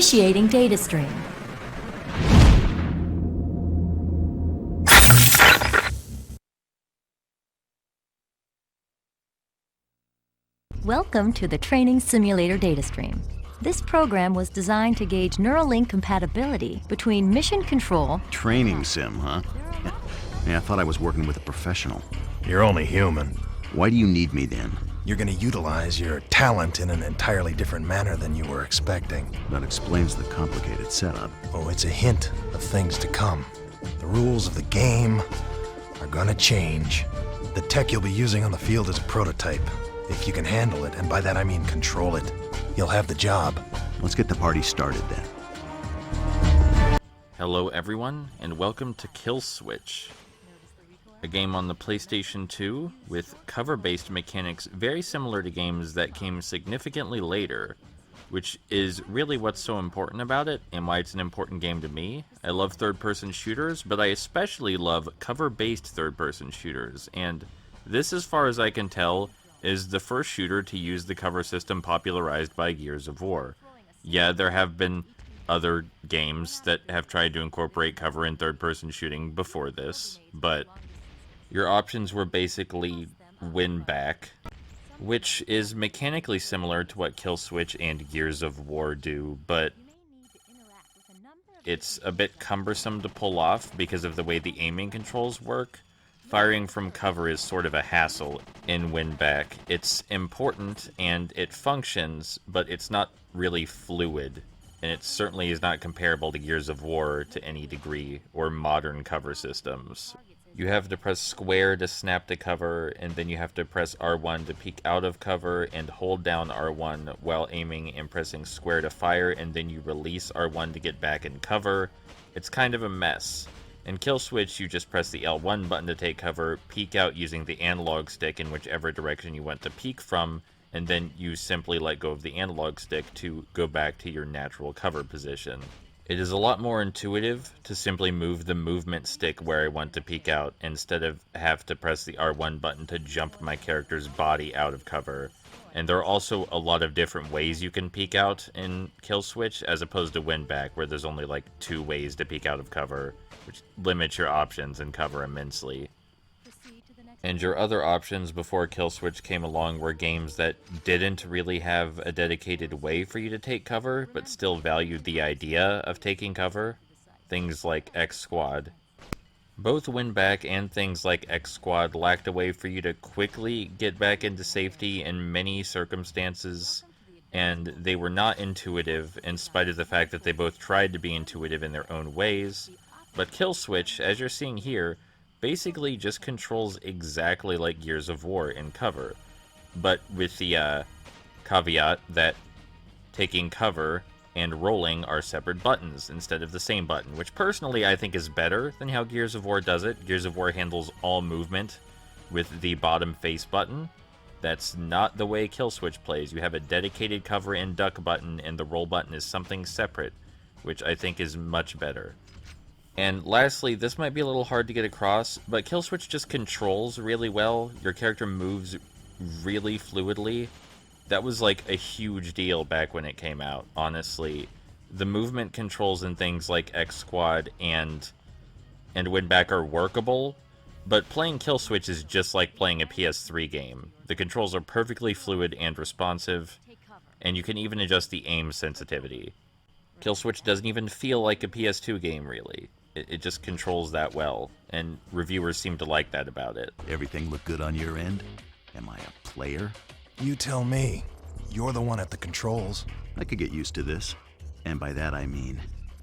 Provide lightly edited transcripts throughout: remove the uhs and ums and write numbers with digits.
Initiating data stream. Welcome to the Training Simulator data stream. This program was designed to gauge neural link compatibility between mission control... Training sim, huh? Yeah, I thought I was working with a professional. You're only human. Why do you need me then? You're gonna utilize your talent in an entirely different manner than you were expecting. That explains the complicated setup. Oh, it's a hint of things to come. The rules of the game are gonna change. The tech you'll be using on the field is a prototype. If you can handle it, and by that I mean control it, you'll have the job. Let's get the party started then. Hello everyone, and welcome to Kill.switch, a game on the PlayStation 2 with cover-based mechanics very similar to games that came significantly later, which is really what's so important about it and why it's an important game to me. I love third-person shooters, but I especially love cover-based third-person shooters, and this, as far as I can tell, is the first shooter to use the cover system popularized by Gears of War. Yeah, there have been other games that have tried to incorporate cover in third-person shooting before this, but your options were basically win back, which is mechanically similar to what Kill.switch and Gears of War do, but it's a bit cumbersome to pull off because of the way the aiming controls work. Firing from cover is sort of a hassle in win back. It's important and it functions, but it's not really fluid, and it certainly is not comparable to Gears of War to any degree, or modern cover systems. You have to press square to snap to cover, and then you have to press R1 to peek out of cover, and hold down R1 while aiming and pressing square to fire, and then you release R1 to get back in cover. It's kind of a mess. In Kill.switch, you just press the L1 button to take cover, peek out using the analog stick in whichever direction you want to peek from, and then you simply let go of the analog stick to go back to your natural cover position. It is a lot more intuitive to simply move the movement stick where I want to peek out, instead of have to press the R1 button to jump my character's body out of cover. And there are also a lot of different ways you can peek out in Kill.switch, as opposed to win back, where there's only like 2 ways to peek out of cover, which limits your options in cover immensely. And your other options before Kill.switch came along were games that didn't really have a dedicated way for you to take cover, but still valued the idea of taking cover. Things like X-Squad. Both Winback and things like X-Squad lacked a way for you to quickly get back into safety in many circumstances, and they were not intuitive, in spite of the fact that they both tried to be intuitive in their own ways. But Kill.switch, as you're seeing here, basically just controls exactly like Gears of War in cover, but with the caveat that taking cover and rolling are separate buttons instead of the same button, which personally I think is better than how Gears of War does it. Gears of War handles all movement with the bottom face button. That's not the way Kill.switch plays. You have a dedicated cover and duck button, and the roll button is something separate, which I think is much better. And lastly, this might be a little hard to get across, but Kill.switch just controls really well. Your character moves really fluidly. That was like a huge deal back when it came out, honestly. The movement controls in things like X-Squad and Winback are workable, but playing Kill.switch is just like playing a PS3 game. The controls are perfectly fluid and responsive, and you can even adjust the aim sensitivity. Kill.switch doesn't even feel like a PS2 game, really. It just controls that well, and reviewers seem to like that about it. Everything look good on your end? Am I a player? You tell me. You're the one at the controls. I could get used to this. And by that I mean,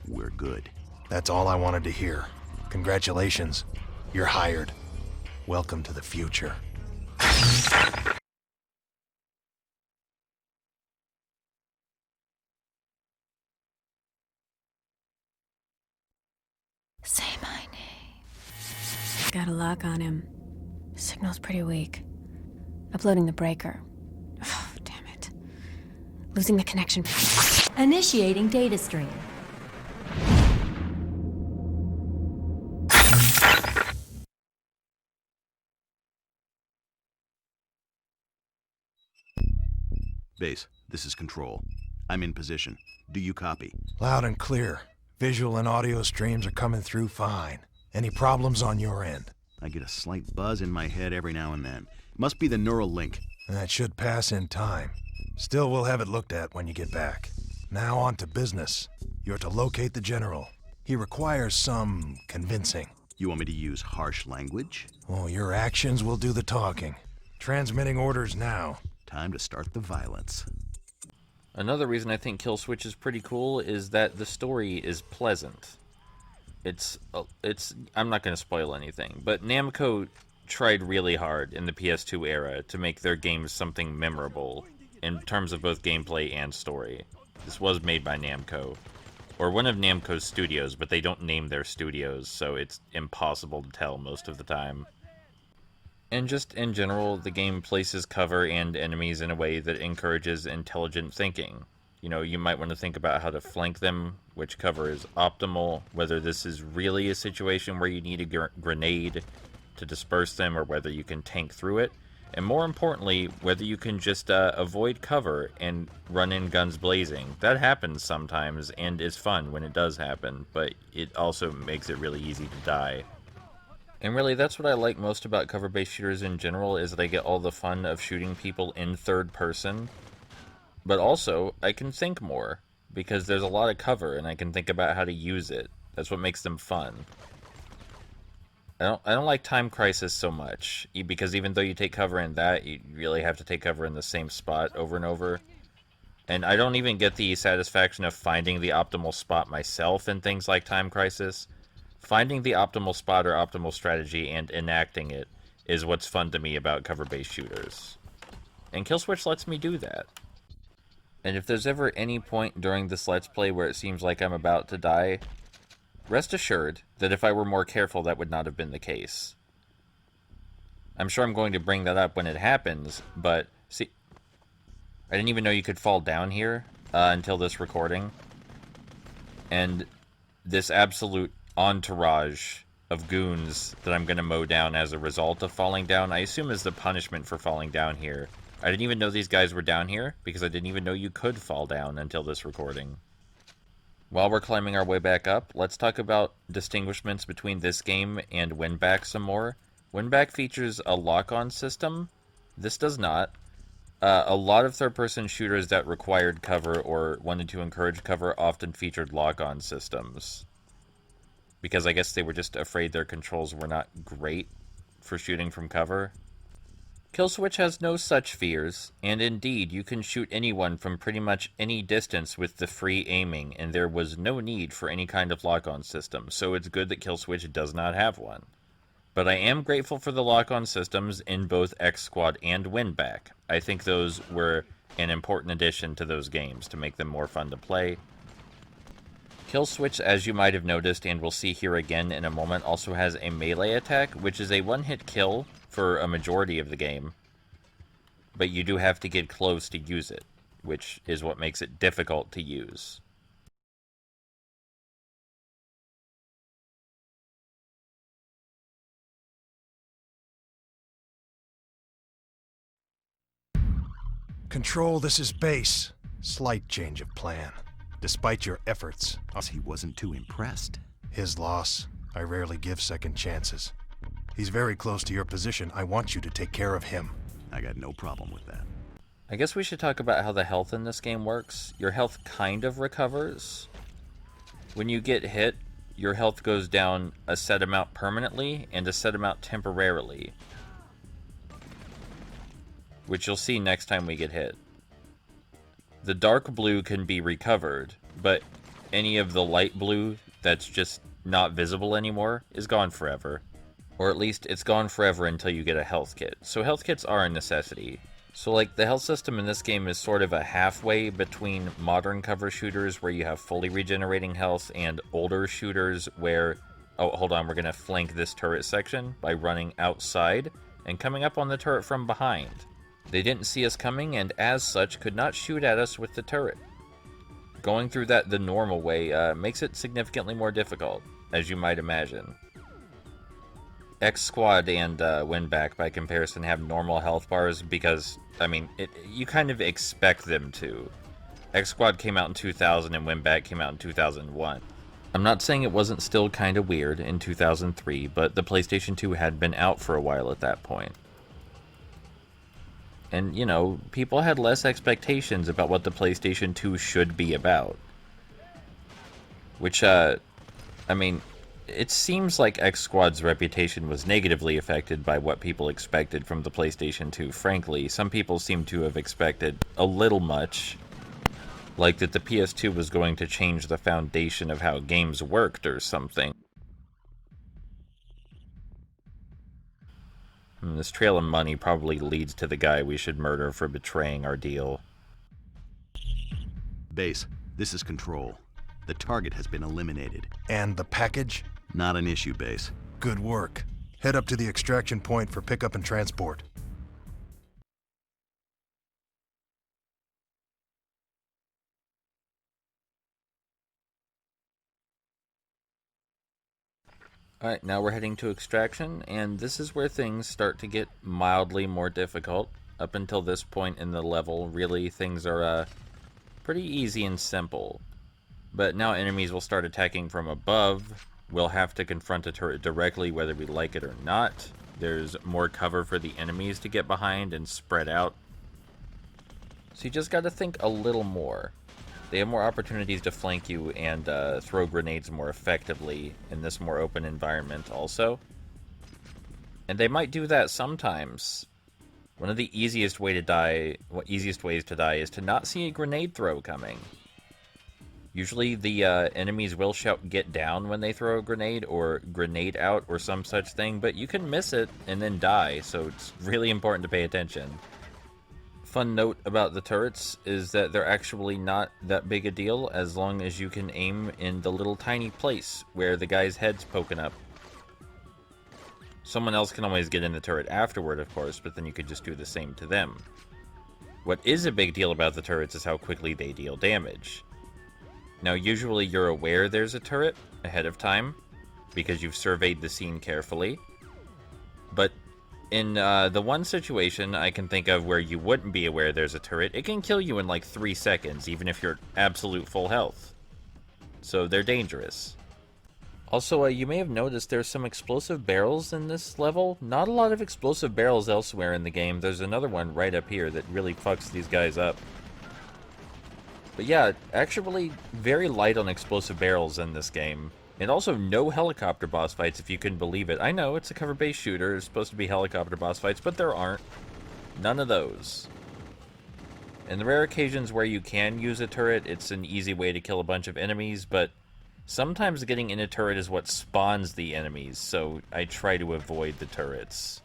we're good. That's all I wanted to hear. Congratulations. You're hired. Welcome to the future. Say my name. Got a lock on him. Signal's pretty weak. Uploading the breaker. Oh, damn it. Losing the connection. Initiating data stream. Base, this is Control. I'm in position. Do you copy? Loud and clear. Visual and audio streams are coming through fine. Any problems on your end? I get a slight buzz in my head every now and then. Must be the neural link. That should pass in time. Still, we'll have it looked at when you get back. Now on to business. You're to locate the General. He requires some convincing. You want me to use harsh language? Oh, your actions will do the talking. Transmitting orders now. Time to start the violence. Another reason I think Kill Switch is pretty cool is that the story is pleasant. I'm not going to spoil anything, but Namco tried really hard in the PS2 era to make their games something memorable in terms of both gameplay and story. This was made by Namco, or one of Namco's studios, but they don't name their studios, so it's impossible to tell most of the time. And just in general, the game places cover and enemies in a way that encourages intelligent thinking. You know, you might want to think about how to flank them, which cover is optimal, whether this is really a situation where you need a grenade to disperse them, or whether you can tank through it. And more importantly, whether you can just avoid cover and run in guns blazing. That happens sometimes, and is fun when it does happen, but it also makes it really easy to die. And really, that's what I like most about cover-based shooters in general, is that I get all the fun of shooting people in third person. But also, I can think more, because there's a lot of cover, and I can think about how to use it. That's what makes them fun. I don't like Time Crisis so much, because even though you take cover in that, you really have to take cover in the same spot over and over. And I don't even get the satisfaction of finding the optimal spot myself in things like Time Crisis. Finding the optimal spot or optimal strategy and enacting it is what's fun to me about cover-based shooters. And Kill Switch lets me do that. And if there's ever any point during this Let's Play where it seems like I'm about to die, rest assured that if I were more careful, that would not have been the case. I'm sure I'm going to bring that up when it happens, but see, I didn't even know you could fall down here until this recording. And this absolute entourage of goons that I'm going to mow down as a result of falling down, I assume is the punishment for falling down here. I didn't even know these guys were down here, because I didn't even know you could fall down until this recording. While we're climbing our way back up, let's talk about distinguishments between this game and Winback some more. Winback features a lock-on system. This does not. A lot of third-person shooters that required cover or wanted to encourage cover often featured lock-on systems, because I guess they were just afraid their controls were not great for shooting from cover. Kill Switch has no such fears, and indeed, you can shoot anyone from pretty much any distance with the free aiming, and there was no need for any kind of lock-on system, so it's good that Kill Switch does not have one. But I am grateful for the lock-on systems in both X Squad and Winback. I think those were an important addition to those games to make them more fun to play. Kill Switch, as you might have noticed, and we'll see here again in a moment, also has a melee attack, which is a one-hit kill for a majority of the game, but you do have to get close to use it, which is what makes it difficult to use. Control, this is base. Slight change of plan. Despite your efforts. He wasn't too impressed. His loss. I rarely give second chances. He's very close to your position. I want you to take care of him. I got no problem with that. I guess we should talk about how the health in this game works. Your health kind of recovers. When you get hit, your health goes down a set amount permanently and a set amount temporarily, which you'll see next time we get hit. The dark blue can be recovered, but any of the light blue that's just not visible anymore is gone forever. Or at least it's gone forever until you get a health kit. So health kits are a necessity. So like the health system in this game is sort of a halfway between modern cover shooters where you have fully regenerating health and older shooters where, oh hold on, we're going to flank this turret section by running outside and coming up on the turret from behind. They didn't see us coming and as such could not shoot at us with the turret. Going through that the normal way makes it significantly more difficult, as you might imagine. X Squad and Winback, by comparison, have normal health bars because, I mean, you kind of expect them to. X Squad came out in 2000 and Win Back came out in 2001. I'm not saying it wasn't still kind of weird in 2003, but the PlayStation 2 had been out for a while at that point. And, you know, people had less expectations about what the PlayStation 2 should be about. Which, I mean, it seems like X Squad's reputation was negatively affected by what people expected from the PlayStation 2, frankly. Some people seem to have expected a little much. Like that the PS2 was going to change the foundation of how games worked or something. This trail of money probably leads to the guy we should murder for betraying our deal. Base, this is Control. The target has been eliminated. And the package? Not an issue, Base. Good work. Head up to the extraction point for pickup and transport. Alright, now we're heading to extraction, and this is where things start to get mildly more difficult. Up until this point in the level, really, things are pretty easy and simple. But now enemies will start attacking from above. We'll have to confront a turret directly whether we like it or not. There's more cover for the enemies to get behind and spread out. So you just gotta think a little more. They have more opportunities to flank you and throw grenades more effectively in this more open environment also. And they might do that sometimes. One of the easiest ways to die is to not see a grenade throw coming. Usually the enemies will shout "get down" when they throw a grenade, or "grenade out" or some such thing, but you can miss it and then die, so it's really important to pay attention. Fun note about the turrets is that they're actually not that big a deal as long as you can aim in the little tiny place where the guy's head's poking up. Someone else can always get in the turret afterward, of course, but then you could just do the same to them. What is a big deal about the turrets is how quickly they deal damage. Now, usually you're aware there's a turret ahead of time, because you've surveyed the scene carefully. But in the one situation I can think of where you wouldn't be aware there's a turret, it can kill you in like 3 seconds, even if you're absolute full health. So they're dangerous. Also, you may have noticed there's some explosive barrels in this level. Not a lot of explosive barrels elsewhere in the game. There's another one right up here that really fucks these guys up. But yeah, actually very light on explosive barrels in this game. And also no helicopter boss fights, if you can believe it. I know, it's a cover-based shooter, there's supposed to be helicopter boss fights, but there aren't. None of those. In the rare occasions where you can use a turret, it's an easy way to kill a bunch of enemies, but sometimes getting in a turret is what spawns the enemies, so I try to avoid the turrets.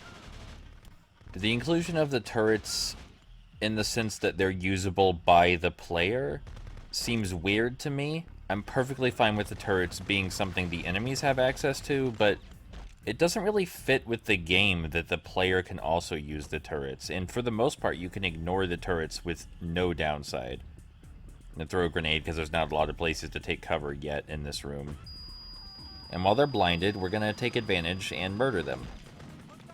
The inclusion of the turrets, in the sense that they're usable by the player, seems weird to me. I'm perfectly fine with the turrets being something the enemies have access to, but it doesn't really fit with the game that the player can also use the turrets, and for the most part you can ignore the turrets with no downside. And throw a grenade because there's not a lot of places to take cover yet in this room. And while they're blinded, we're gonna take advantage and murder them.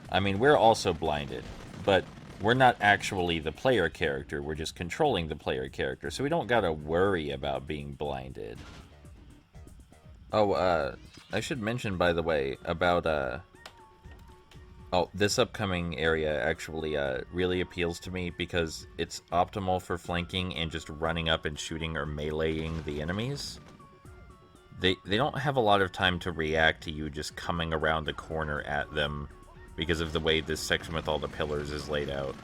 I mean, we're also blinded, but we're not actually the player character, we're just controlling the player character, so we don't gotta worry about being blinded. Oh, I should mention, by the way, about, this upcoming area actually, really appeals to me because it's optimal for flanking and just running up and shooting or meleeing the enemies. They don't have a lot of time to react to you just coming around the corner at them, because of the way this section with all the pillars is laid out.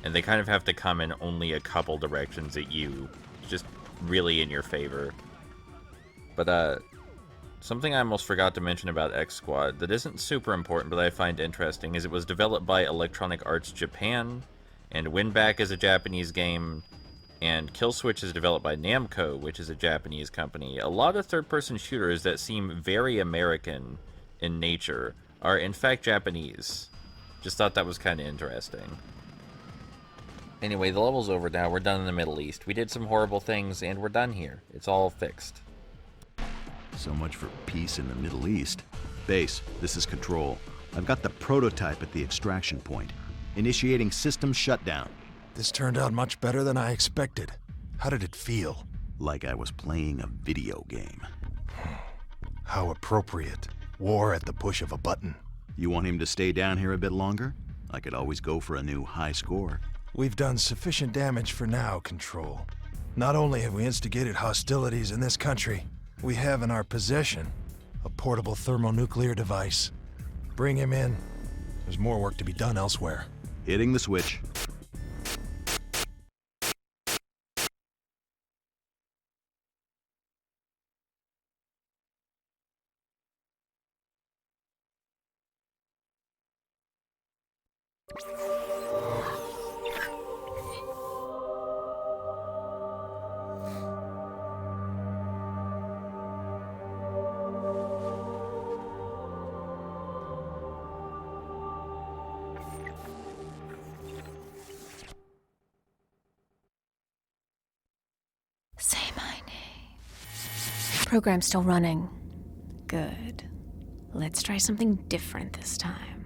And they kind of have to come in only a couple directions at you, just really in your favor. But, something I almost forgot to mention about X Squad that isn't super important but I find interesting is it was developed by Electronic Arts Japan, and Winback is a Japanese game, and Kill.switch is developed by Namco, which is a Japanese company. A lot of third-person shooters that seem very American in nature are in fact Japanese. Just thought that was kind of interesting. Anyway, the level's over now. We're done in the Middle East. We did some horrible things, and we're done here. It's all fixed. So much for peace in the Middle East. Base, this is Control. I've got the prototype at the extraction point. Initiating system shutdown. This turned out much better than I expected. How did it feel? Like I was playing a video game. How appropriate. War at the push of a button. You want him to stay down here a bit longer? I could always go for a new high score. We've done sufficient damage for now, Control. Not only have we instigated hostilities in this country, we have in our possession a portable thermonuclear device. Bring him in. There's more work to be done elsewhere. Hitting the switch. Say my name. Program's still running. Good. Let's try something different this time.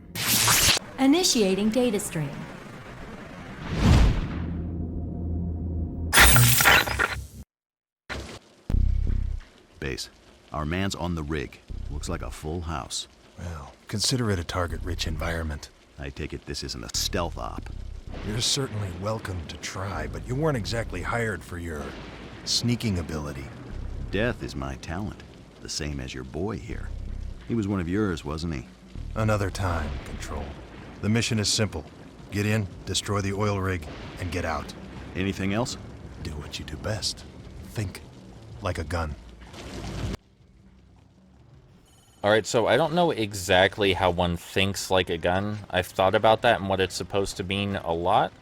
Initiating data stream. Base, our man's on the rig. Looks like a full house. Well, consider it a target-rich environment. I take it this isn't a stealth op. You're certainly welcome to try, but you weren't exactly hired for your sneaking ability. Death is my talent, the same as your boy here. He was one of yours, wasn't he? Another time, Control. The mission is simple. Get in, destroy the oil rig, and get out. Anything else? Do what you do best. Think like a gun. Alright, so I don't know exactly how one thinks like a gun. I've thought about that and what it's supposed to mean a lot,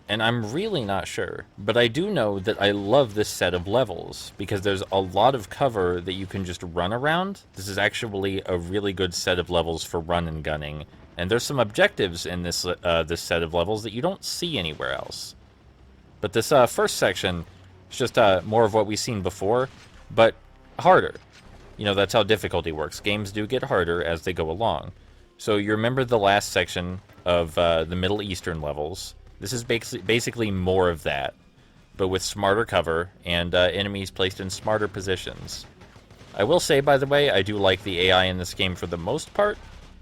and I'm really not sure. But I do know that I love this set of levels, because there's a lot of cover that you can just run around. This is actually a really good set of levels for run and gunning, and there's some objectives in this this set of levels that you don't see anywhere else. But this first section is just more of what we've seen before, but harder. You know, that's how difficulty works. Games do get harder as they go along. So you remember the last section of the Middle Eastern levels. This is basically more of that, but with smarter cover and enemies placed in smarter positions. I will say, by the way, I do like the AI in this game for the most part.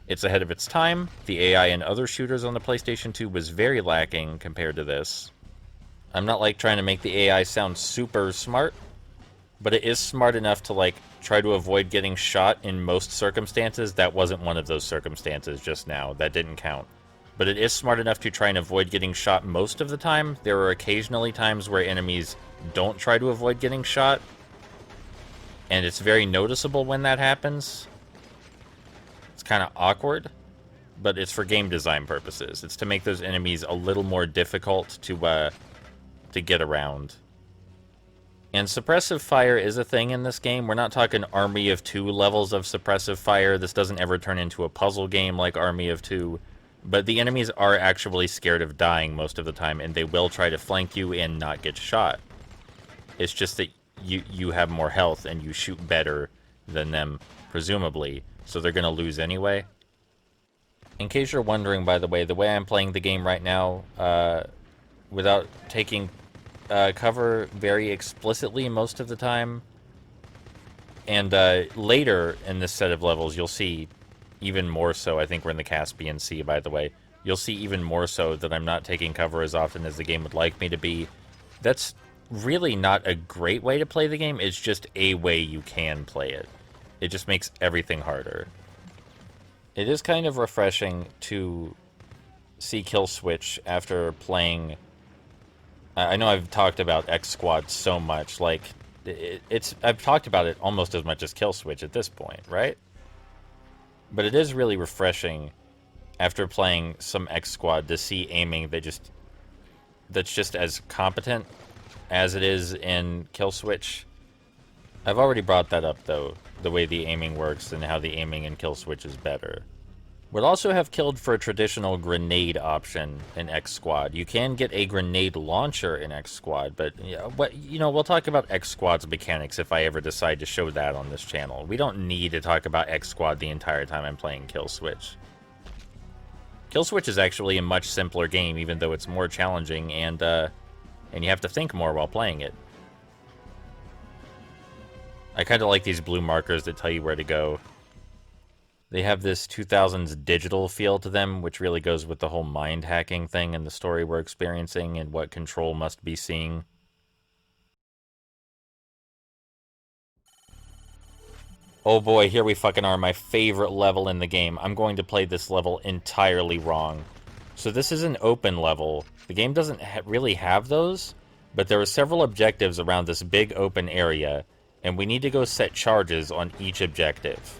It's ahead of its time. The AI in other shooters on the PlayStation 2 was very lacking compared to this. I'm not like trying to make the AI sound super smart, but it is smart enough to like try to avoid getting shot in most circumstances. That wasn't one of those circumstances just now. That didn't count. But it is smart enough to try and avoid getting shot most of the time. There are occasionally times where enemies don't try to avoid getting shot, and it's very noticeable when that happens. It's kind of awkward, but it's for game design purposes. It's to make those enemies a little more difficult to get around. And suppressive fire is a thing in this game. We're not talking Army of 2 levels of suppressive fire. This doesn't ever turn into a puzzle game like Army of 2. But the enemies are actually scared of dying most of the time, and they will try to flank you and not get shot. It's just that you have more health and you shoot better than them, presumably, so they're going to lose anyway. In case you're wondering, by the way I'm playing the game right now, without taking cover very explicitly most of the time, and later in this set of levels you'll see even more so. I think we're in the Caspian Sea, by the way. You'll see even more so that I'm not taking cover as often as the game would like me to be. That's really not a great way to play the game. It's just a way you can play it. It just makes everything harder. It is kind of refreshing to see kill switch after playing. I know I've talked about X Squad so much, like I've talked about it almost as much as kill switch at this point, right? But it is really refreshing after playing some X Squad to see aiming that's just as competent as it is in kill switch. I've already brought that up though, the way the aiming works and how the aiming in kill switch is better. Would also have killed for a traditional grenade option in X Squad. You can get a grenade launcher in X Squad, but we'll talk about X Squad's mechanics if I ever decide to show that on this channel. We don't need to talk about X Squad the entire time I'm playing Kill Switch. Kill Switch is actually a much simpler game, even though it's more challenging and you have to think more while playing it. I kind of like these blue markers that tell you where to go. They have this 2000s digital feel to them, which really goes with the whole mind hacking thing and the story we're experiencing and what Control must be seeing. Oh boy, here we fucking are, my favorite level in the game. I'm going to play this level entirely wrong. So this is an open level. The game doesn't really have those, but there are several objectives around this big open area, and we need to go set charges on each objective.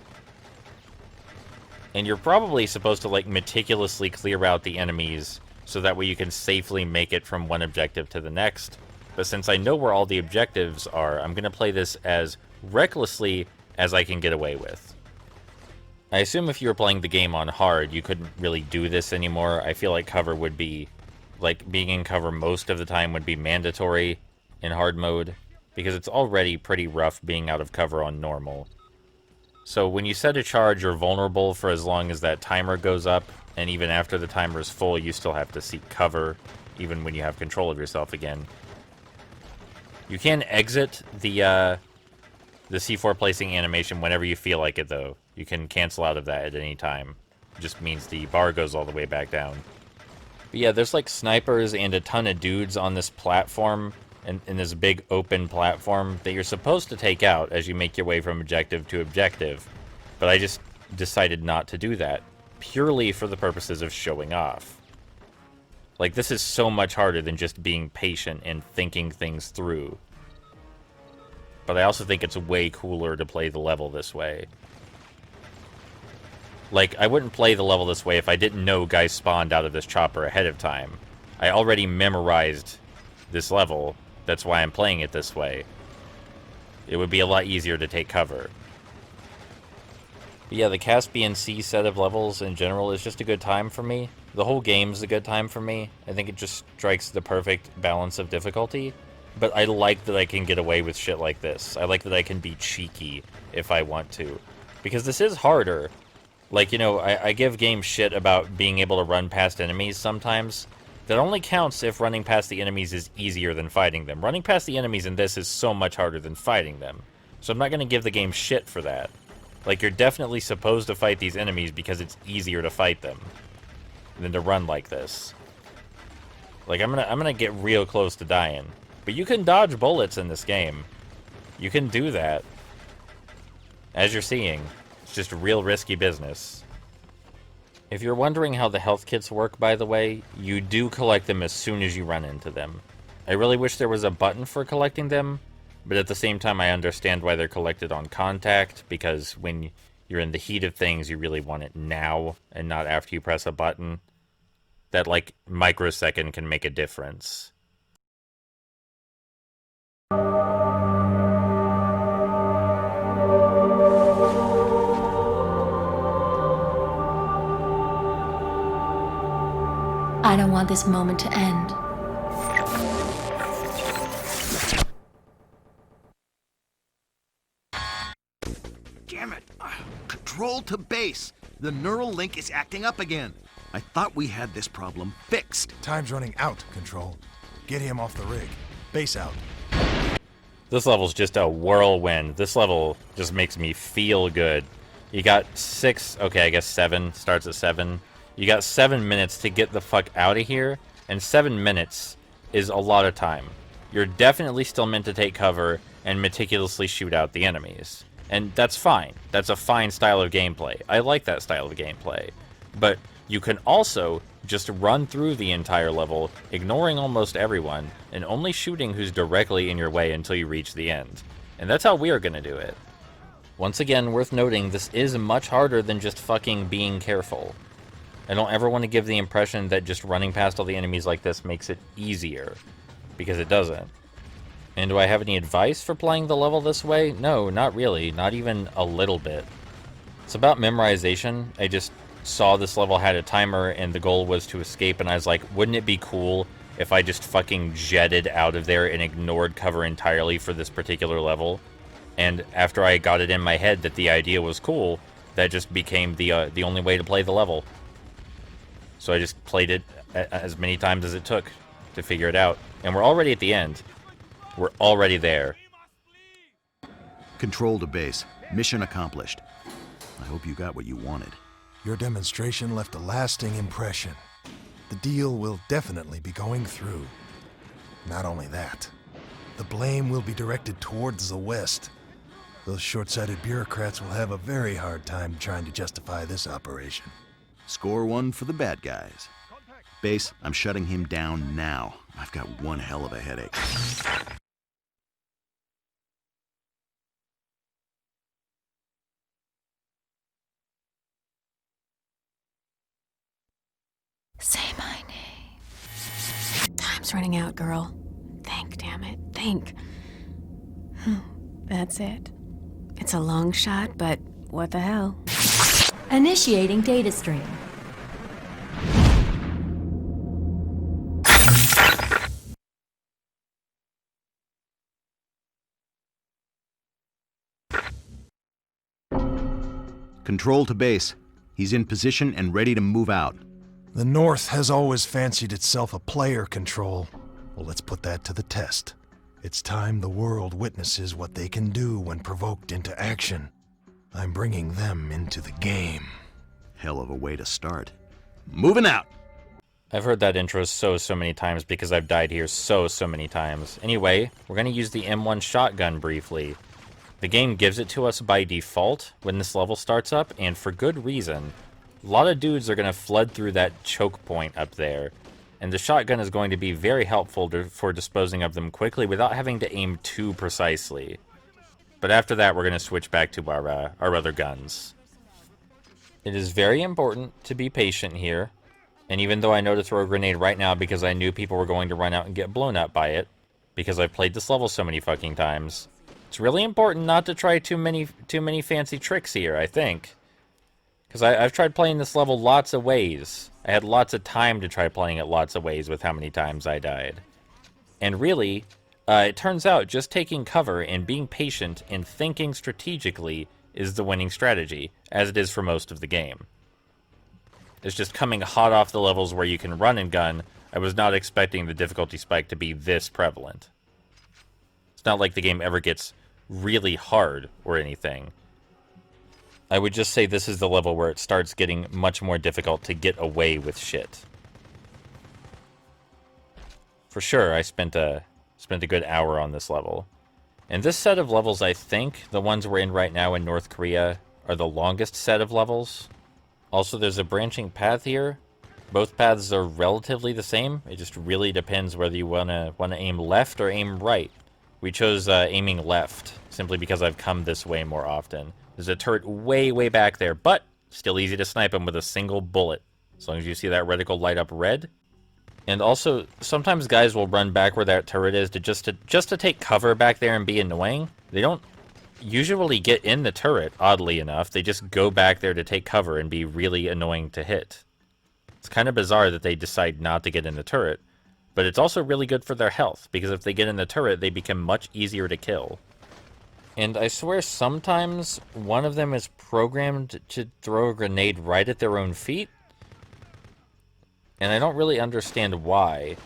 And you're probably supposed to, like, meticulously clear out the enemies so that way you can safely make it from one objective to the next. But since I know where all the objectives are, I'm going to play this as recklessly as I can get away with. I assume if you were playing the game on hard, you couldn't really do this anymore. I feel like cover would be, like, being in cover most of the time would be mandatory in hard mode, because it's already pretty rough being out of cover on normal. So when you set a charge, you're vulnerable for as long as that timer goes up, and even after the timer is full, you still have to seek cover, even when you have control of yourself again. You can exit the C4 placing animation whenever you feel like it, though. You can cancel out of that at any time. It just means the bar goes all the way back down. But yeah, there's like snipers and a ton of dudes on this platform, in this big open platform, that you're supposed to take out as you make your way from objective to objective. But I just decided not to do that, purely for the purposes of showing off. Like, this is so much harder than just being patient and thinking things through. But I also think it's way cooler to play the level this way. Like, I wouldn't play the level this way if I didn't know guys spawned out of this chopper ahead of time. I already memorized this level. That's why I'm playing it this way. It would be a lot easier to take cover. But yeah, the Caspian Sea set of levels in general is just a good time for me. The whole game's a good time for me. I think it just strikes the perfect balance of difficulty. But I like that I can get away with shit like this. I like that I can be cheeky if I want to. Because this is harder. Like, you know, I give games shit about being able to run past enemies sometimes. That only counts if running past the enemies is easier than fighting them. Running past the enemies in this is so much harder than fighting them. So I'm not going to give the game shit for that. Like, you're definitely supposed to fight these enemies because it's easier to fight them than to run like this. Like, I'm gonna get real close to dying. But you can dodge bullets in this game. You can do that. As you're seeing. It's just real risky business. If you're wondering how the health kits work, by the way, you do collect them as soon as you run into them. I really wish there was a button for collecting them, but at the same time I understand why they're collected on contact, because when you're in the heat of things, you really want it now, and not after you press a button. That, like, microsecond can make a difference. I don't want this moment to end. Damn it! Control to base. The neural link is acting up again. I thought we had this problem fixed. Time's running out, Control. Get him off the rig. Base out. This level's just a whirlwind. This level just makes me feel good. You got 6, okay, I guess 7, starts at 7. You got 7 minutes to get the fuck out of here, and 7 minutes is a lot of time. You're definitely still meant to take cover and meticulously shoot out the enemies. And that's fine. That's a fine style of gameplay. I like that style of gameplay. But you can also just run through the entire level, ignoring almost everyone, and only shooting who's directly in your way until you reach the end. And that's how we are gonna do it. Once again, worth noting, this is much harder than just fucking being careful. I don't ever want to give the impression that just running past all the enemies like this makes it easier, because it doesn't. And do I have any advice for playing the level this way? No, not really, not even a little bit. It's about memorization. I just saw this level had a timer and the goal was to escape, and I was like, wouldn't it be cool if I just fucking jetted out of there and ignored cover entirely for this particular level? And after I got it in my head that the idea was cool, that just became the only way to play the level. So I just played it as many times as it took to figure it out. And we're already at the end. We're already there. Control to base. Mission accomplished. I hope you got what you wanted. Your demonstration left a lasting impression. The deal will definitely be going through. Not only that, the blame will be directed towards the West. Those short-sighted bureaucrats will have a very hard time trying to justify this operation. Score one for the bad guys. Base, I'm shutting him down now. I've got one hell of a headache. Say my name. Time's running out, girl. Think, damn it. Think. That's it. It's a long shot, but what the hell? Initiating data stream. Control to base. He's in position and ready to move out. The North has always fancied itself a player control. Well, let's put that to the test. It's time the world witnesses what they can do when provoked into action. I'm bringing them into the game. Hell of a way to start. Moving out! I've heard that intro so many times because I've died here so many times. Anyway, we're going to use the M1 shotgun briefly. The game gives it to us by default when this level starts up, and for good reason. A lot of dudes are going to flood through that choke point up there, and the shotgun is going to be very helpful for disposing of them quickly without having to aim too precisely. But after that, we're going to switch back to our other guns. It is very important to be patient here, and even though I know to throw a grenade right now because I knew people were going to run out and get blown up by it, because I've played this level so many fucking times, it's really important not to try too many fancy tricks here, I think. Because I've tried playing this level lots of ways. I had lots of time to try playing it lots of ways with how many times I died. And really, it turns out just taking cover and being patient and thinking strategically is the winning strategy, as it is for most of the game. It's just coming hot off the levels where you can run and gun. I was not expecting the difficulty spike to be this prevalent. It's not like the game ever gets really hard or anything. I would just say this is the level where it starts getting much more difficult to get away with shit. For sure, I spent a good hour on this level. And this set of levels, I think, the ones we're in right now in North Korea, are the longest set of levels. Also, there's a branching path here. Both paths are relatively the same. It just really depends whether you wanna aim left or aim right. We chose aiming left, simply because I've come this way more often. There's a turret way back there, but still easy to snipe him with a single bullet, as long as you see that reticle light up red. And also, sometimes guys will run back where that turret is just to take cover back there and be annoying. They don't usually get in the turret, oddly enough. They just go back there to take cover and be really annoying to hit. It's kind of bizarre that they decide not to get in the turret, but it's also really good for their health, because if they get in the turret, they become much easier to kill. And I swear sometimes one of them is programmed to throw a grenade right at their own feet. And I don't really understand why.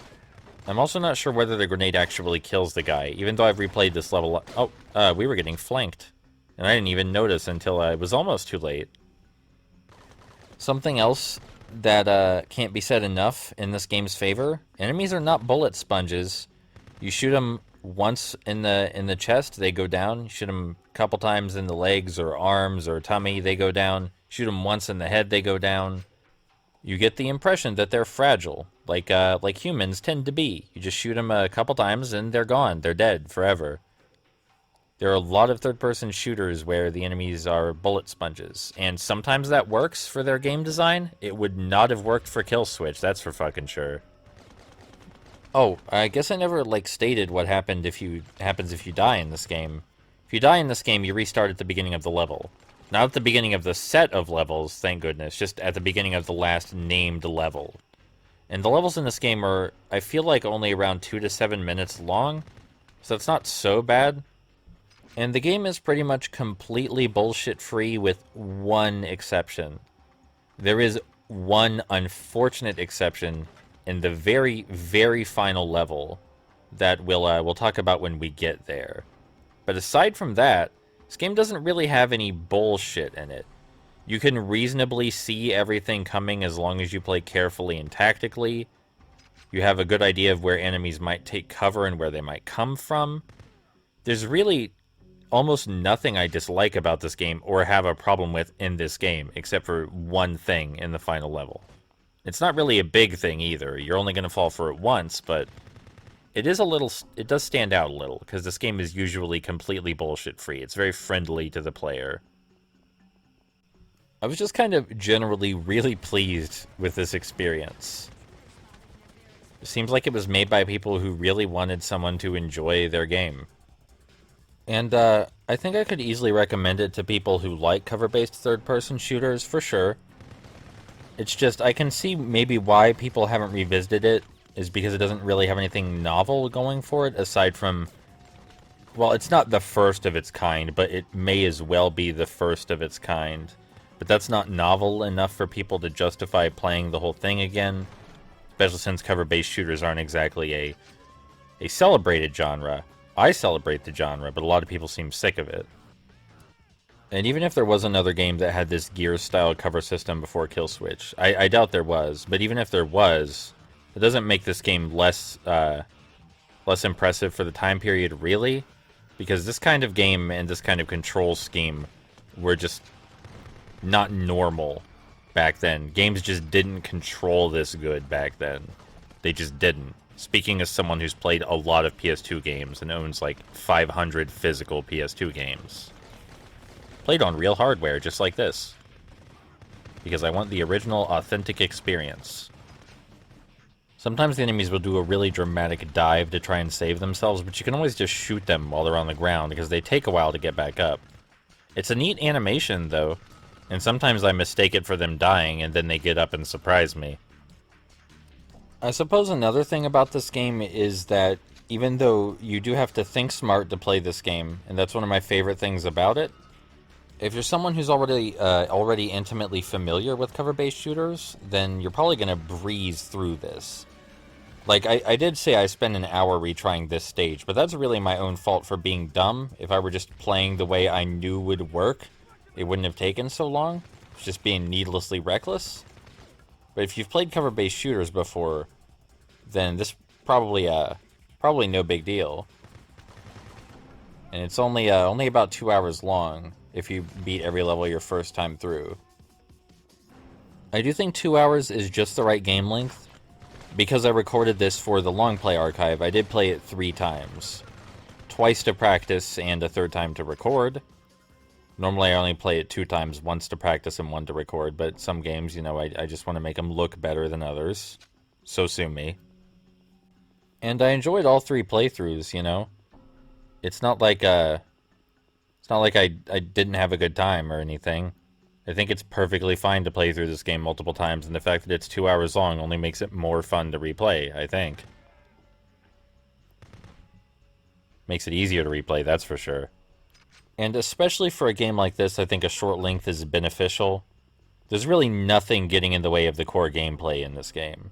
I'm also not sure whether the grenade actually kills the guy, even though I've replayed this level. Oh, we were getting flanked. And I didn't even notice until it was almost too late. Something else that can't be said enough in this game's favor. Enemies are not bullet sponges. You shoot them once in the chest, they go down. You shoot them a couple times in the legs or arms or tummy, they go down. Shoot them once in the head, they go down. You get the impression that they're fragile, like humans tend to be. You just shoot them a couple times and they're gone. They're dead forever. There are a lot of third-person shooters where the enemies are bullet sponges, and sometimes that works for their game design. It would not have worked for kill switch, that's for fucking sure. Oh, I guess I never, stated what happens if you die in this game. If you die in this game, you restart at the beginning of the level. Not at the beginning of the set of levels, thank goodness, just at the beginning of the last named level. And the levels in this game are, I feel like, only around 2 to 7 minutes long, so it's not so bad. And the game is pretty much completely bullshit-free with one exception. There is one unfortunate exception in the very, very final level that we'll talk about when we get there. But aside from that, This game doesn't really have any bullshit in it. You can reasonably see everything coming as long as you play carefully and tactically. You have a good idea of where enemies might take cover and where they might come from. There's really almost nothing I dislike about this game or have a problem with in this game, except for one thing in the final level. It's not really a big thing either. You're only going to fall for it once, but it does stand out a little, because this game is usually completely bullshit-free. It's very friendly to the player. I was just kind of generally really pleased with this experience. It seems like it was made by people who really wanted someone to enjoy their game. And I think I could easily recommend it to people who like cover-based third-person shooters, for sure. It's just, I can see maybe why people haven't revisited it, is because it doesn't really have anything novel going for it, aside from... Well, it's not the first of its kind, but it may as well be the first of its kind. But that's not novel enough for people to justify playing the whole thing again. Especially since cover-based shooters aren't exactly a celebrated genre. I celebrate the genre, but a lot of people seem sick of it. And even if there was another game that had this Gears-style cover system before kill.switch, I doubt there was, but even if there was, it doesn't make this game less impressive for the time period, really, because this kind of game and this kind of control scheme were just not normal back then. Games just didn't control this good back then. They just didn't. Speaking as someone who's played a lot of PS2 games and owns like 500 physical PS2 games. Played on real hardware, just like this. Because I want the original, authentic experience. Sometimes the enemies will do a really dramatic dive to try and save themselves, but you can always just shoot them while they're on the ground, because they take a while to get back up. It's a neat animation, though, and sometimes I mistake it for them dying, and then they get up and surprise me. I suppose another thing about this game is that, even though you do have to think smart to play this game, and that's one of my favorite things about it, if you're someone who's already intimately familiar with cover-based shooters, then you're probably going to breeze through this. Like, I did say I spent an hour retrying this stage, but that's really my own fault for being dumb. If I were just playing the way I knew would work, it wouldn't have taken so long. It's just being needlessly reckless. But if you've played cover-based shooters before, then this probably no big deal. And it's only about 2 hours long if you beat every level your first time through. I do think 2 hours is just the right game length. Because I recorded this for the long play archive, I did play it 3 times. Twice to practice and a third time to record. Normally I only play it 2 times, once to practice and 1 to record, but some games, you know, I just want to make them look better than others. So sue me. And I enjoyed all 3 playthroughs, you know? It's not like I didn't have a good time or anything. I think it's perfectly fine to play through this game multiple times, and the fact that it's 2 hours long only makes it more fun to replay, I think. Makes it easier to replay, that's for sure. And especially for a game like this, I think a short length is beneficial. There's really nothing getting in the way of the core gameplay in this game.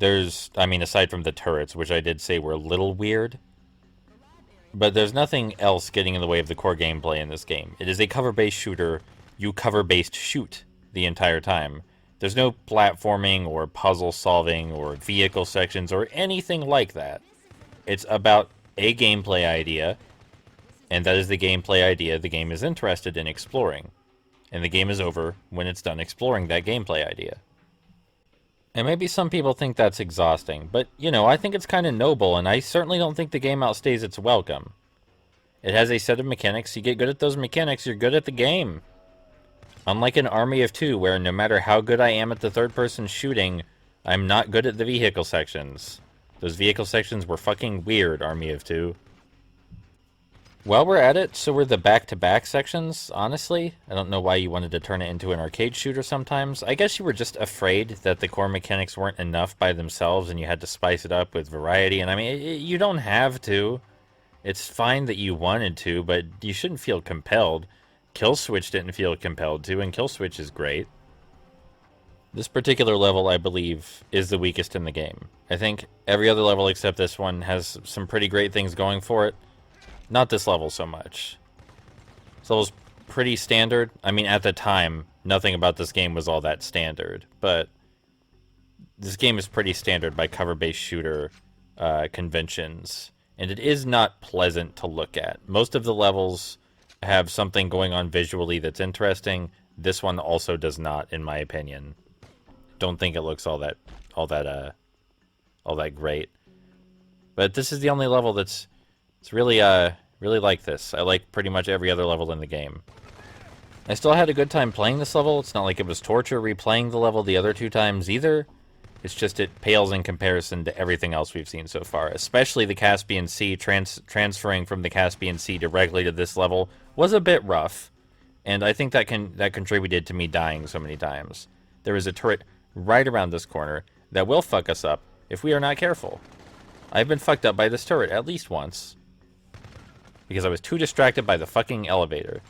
Aside from the turrets, which I did say were a little weird. But there's nothing else getting in the way of the core gameplay in this game. It is a cover-based shooter. You cover-based shoot the entire time. There's no platforming or puzzle solving or vehicle sections or anything like that. It's about a gameplay idea, and that is the gameplay idea the game is interested in exploring. And the game is over when it's done exploring that gameplay idea. And maybe some people think that's exhausting, but, you know, I think it's kind of noble, and I certainly don't think the game outstays its welcome. It has a set of mechanics. You get good at those mechanics, you're good at the game. Unlike an Army of Two, where no matter how good I am at the third-person shooting, I'm not good at the vehicle sections. Those vehicle sections were fucking weird, Army of Two. While we're at it, so were the back-to-back sections, honestly. I don't know why you wanted to turn it into an arcade shooter sometimes. I guess you were just afraid that the core mechanics weren't enough by themselves and you had to spice it up with variety. And I mean, you don't have to. It's fine that you wanted to, but you shouldn't feel compelled. Kill.switch didn't feel compelled to, and Kill.switch is great. This particular level, I believe, is the weakest in the game. I think every other level except this one has some pretty great things going for it. Not this level so much. This level's pretty standard. I mean, at the time, nothing about this game was all that standard, but this game is pretty standard by cover-based shooter conventions, and it is not pleasant to look at. Most of the levels have something going on visually that's interesting. This one also does not, in my opinion. Don't think it looks all that great. But this is the only level it's really really like this. I like pretty much every other level in the game. I still had a good time playing this level. It's not like it was torture replaying the level the other 2 times either. It's just it pales in comparison to everything else we've seen so far. Especially the Caspian Sea. Transferring from the Caspian Sea directly to this level was a bit rough. And I think that contributed to me dying so many times. There is a turret right around this corner that will fuck us up if we are not careful. I've been fucked up by this turret at least once. Because I was too distracted by the fucking elevator.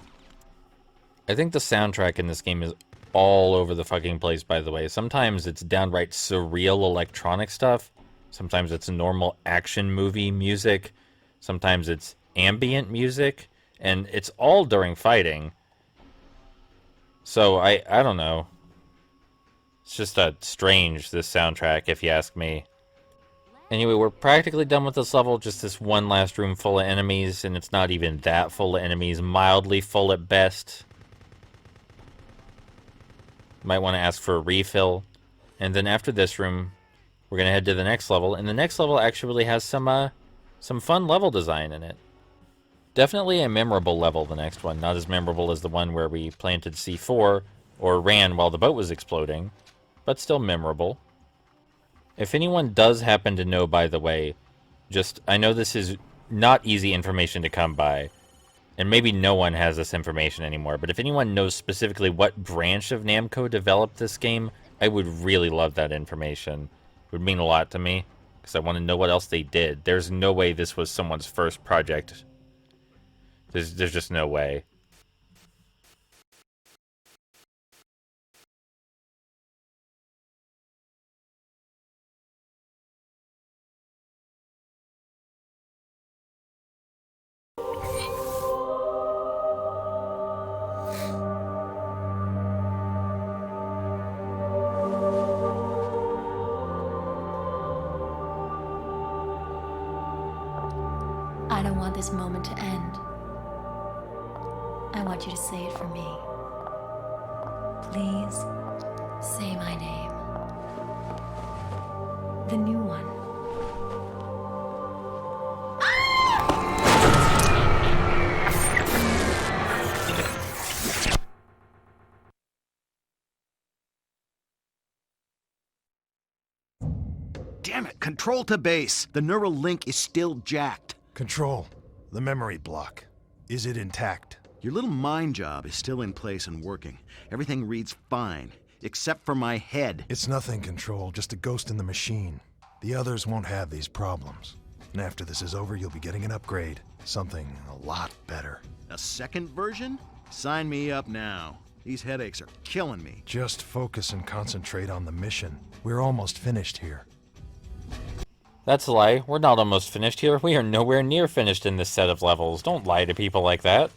I think the soundtrack in this game is all over the fucking place, by the way. Sometimes it's downright surreal electronic stuff. Sometimes it's normal action movie music. Sometimes it's ambient music. And it's all during fighting. So, I don't know. It's just strange, this soundtrack, if you ask me. Anyway, we're practically done with this level. Just this one last room full of enemies. And it's not even that full of enemies. Mildly full at best. Might want to ask for a refill. And then after this room, we're going to head to the next level. And the next level actually has some fun level design in it. Definitely a memorable level, the next one. Not as memorable as the one where we planted C4 or ran while the boat was exploding. But still memorable. If anyone does happen to know, by the way, I know this is not easy information to come by. And maybe no one has this information anymore, but if anyone knows specifically what branch of Namco developed this game, I would really love that information. It would mean a lot to me, because I want to know what else they did. There's no way this was someone's first project. There's just no way. I don't want this moment to end. I want you to say it for me. Please, say my name. The new one. Damn it, control to base. The neural link is still jacked. Control. The memory block. Is it intact? Your little mind job is still in place and working. Everything reads fine, except for my head. It's nothing, Control. Just a ghost in the machine. The others won't have these problems. And after this is over, you'll be getting an upgrade. Something a lot better. A second version? Sign me up now. These headaches are killing me. Just focus and concentrate on the mission. We're almost finished here. That's a lie. We're not almost finished here. We are nowhere near finished in this set of levels. Don't lie to people like that.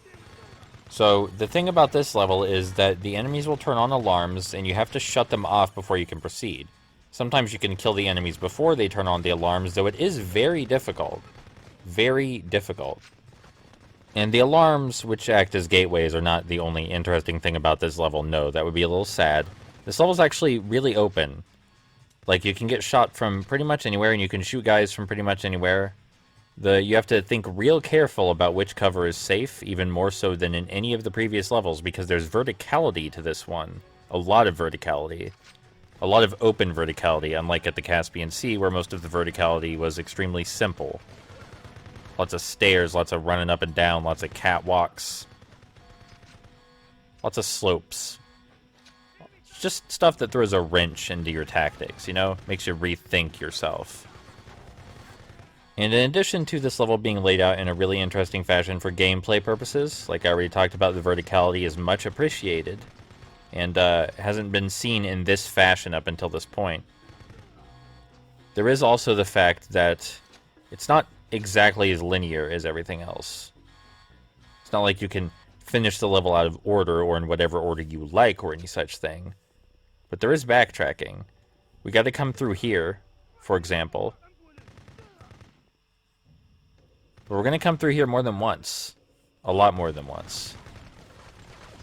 So, the thing about this level is that the enemies will turn on alarms, and you have to shut them off before you can proceed. Sometimes you can kill the enemies before they turn on the alarms, though it is very difficult. Very difficult. And the alarms, which act as gateways, are not the only interesting thing about this level. No, that would be a little sad. This level is actually really open. Like, you can get shot from pretty much anywhere, and you can shoot guys from pretty much anywhere. You have to think real careful about which cover is safe, even more so than in any of the previous levels, because there's verticality to this one. A lot of verticality. A lot of open verticality, unlike at the Caspian Sea, where most of the verticality was extremely simple. Lots of stairs, lots of running up and down, lots of catwalks. Lots of slopes. Just stuff that throws a wrench into your tactics, you know? Makes you rethink yourself. And in addition to this level being laid out in a really interesting fashion for gameplay purposes, like I already talked about, the verticality is much appreciated. And hasn't been seen in this fashion up until this point. There is also the fact that it's not exactly as linear as everything else. It's not like you can finish the level out of order or in whatever order you like or any such thing. But there is backtracking. We got to come through here, for example. But we're going to come through here more than once. A lot more than once.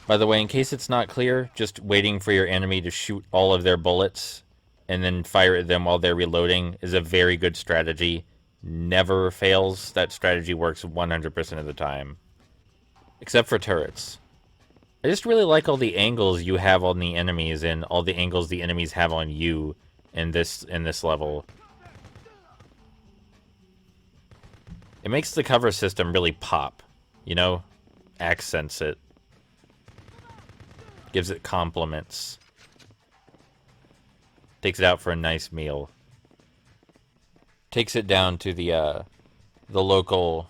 By the way, in case it's not clear, just waiting for your enemy to shoot all of their bullets and then fire at them while they're reloading is a very good strategy. Never fails. That strategy works 100% of the time. Except for turrets. I just really like all the angles you have on the enemies and all the angles the enemies have on you in this level. It makes the cover system really pop, you know? Accents it. Gives it compliments. Takes it out for a nice meal. Takes it down to the local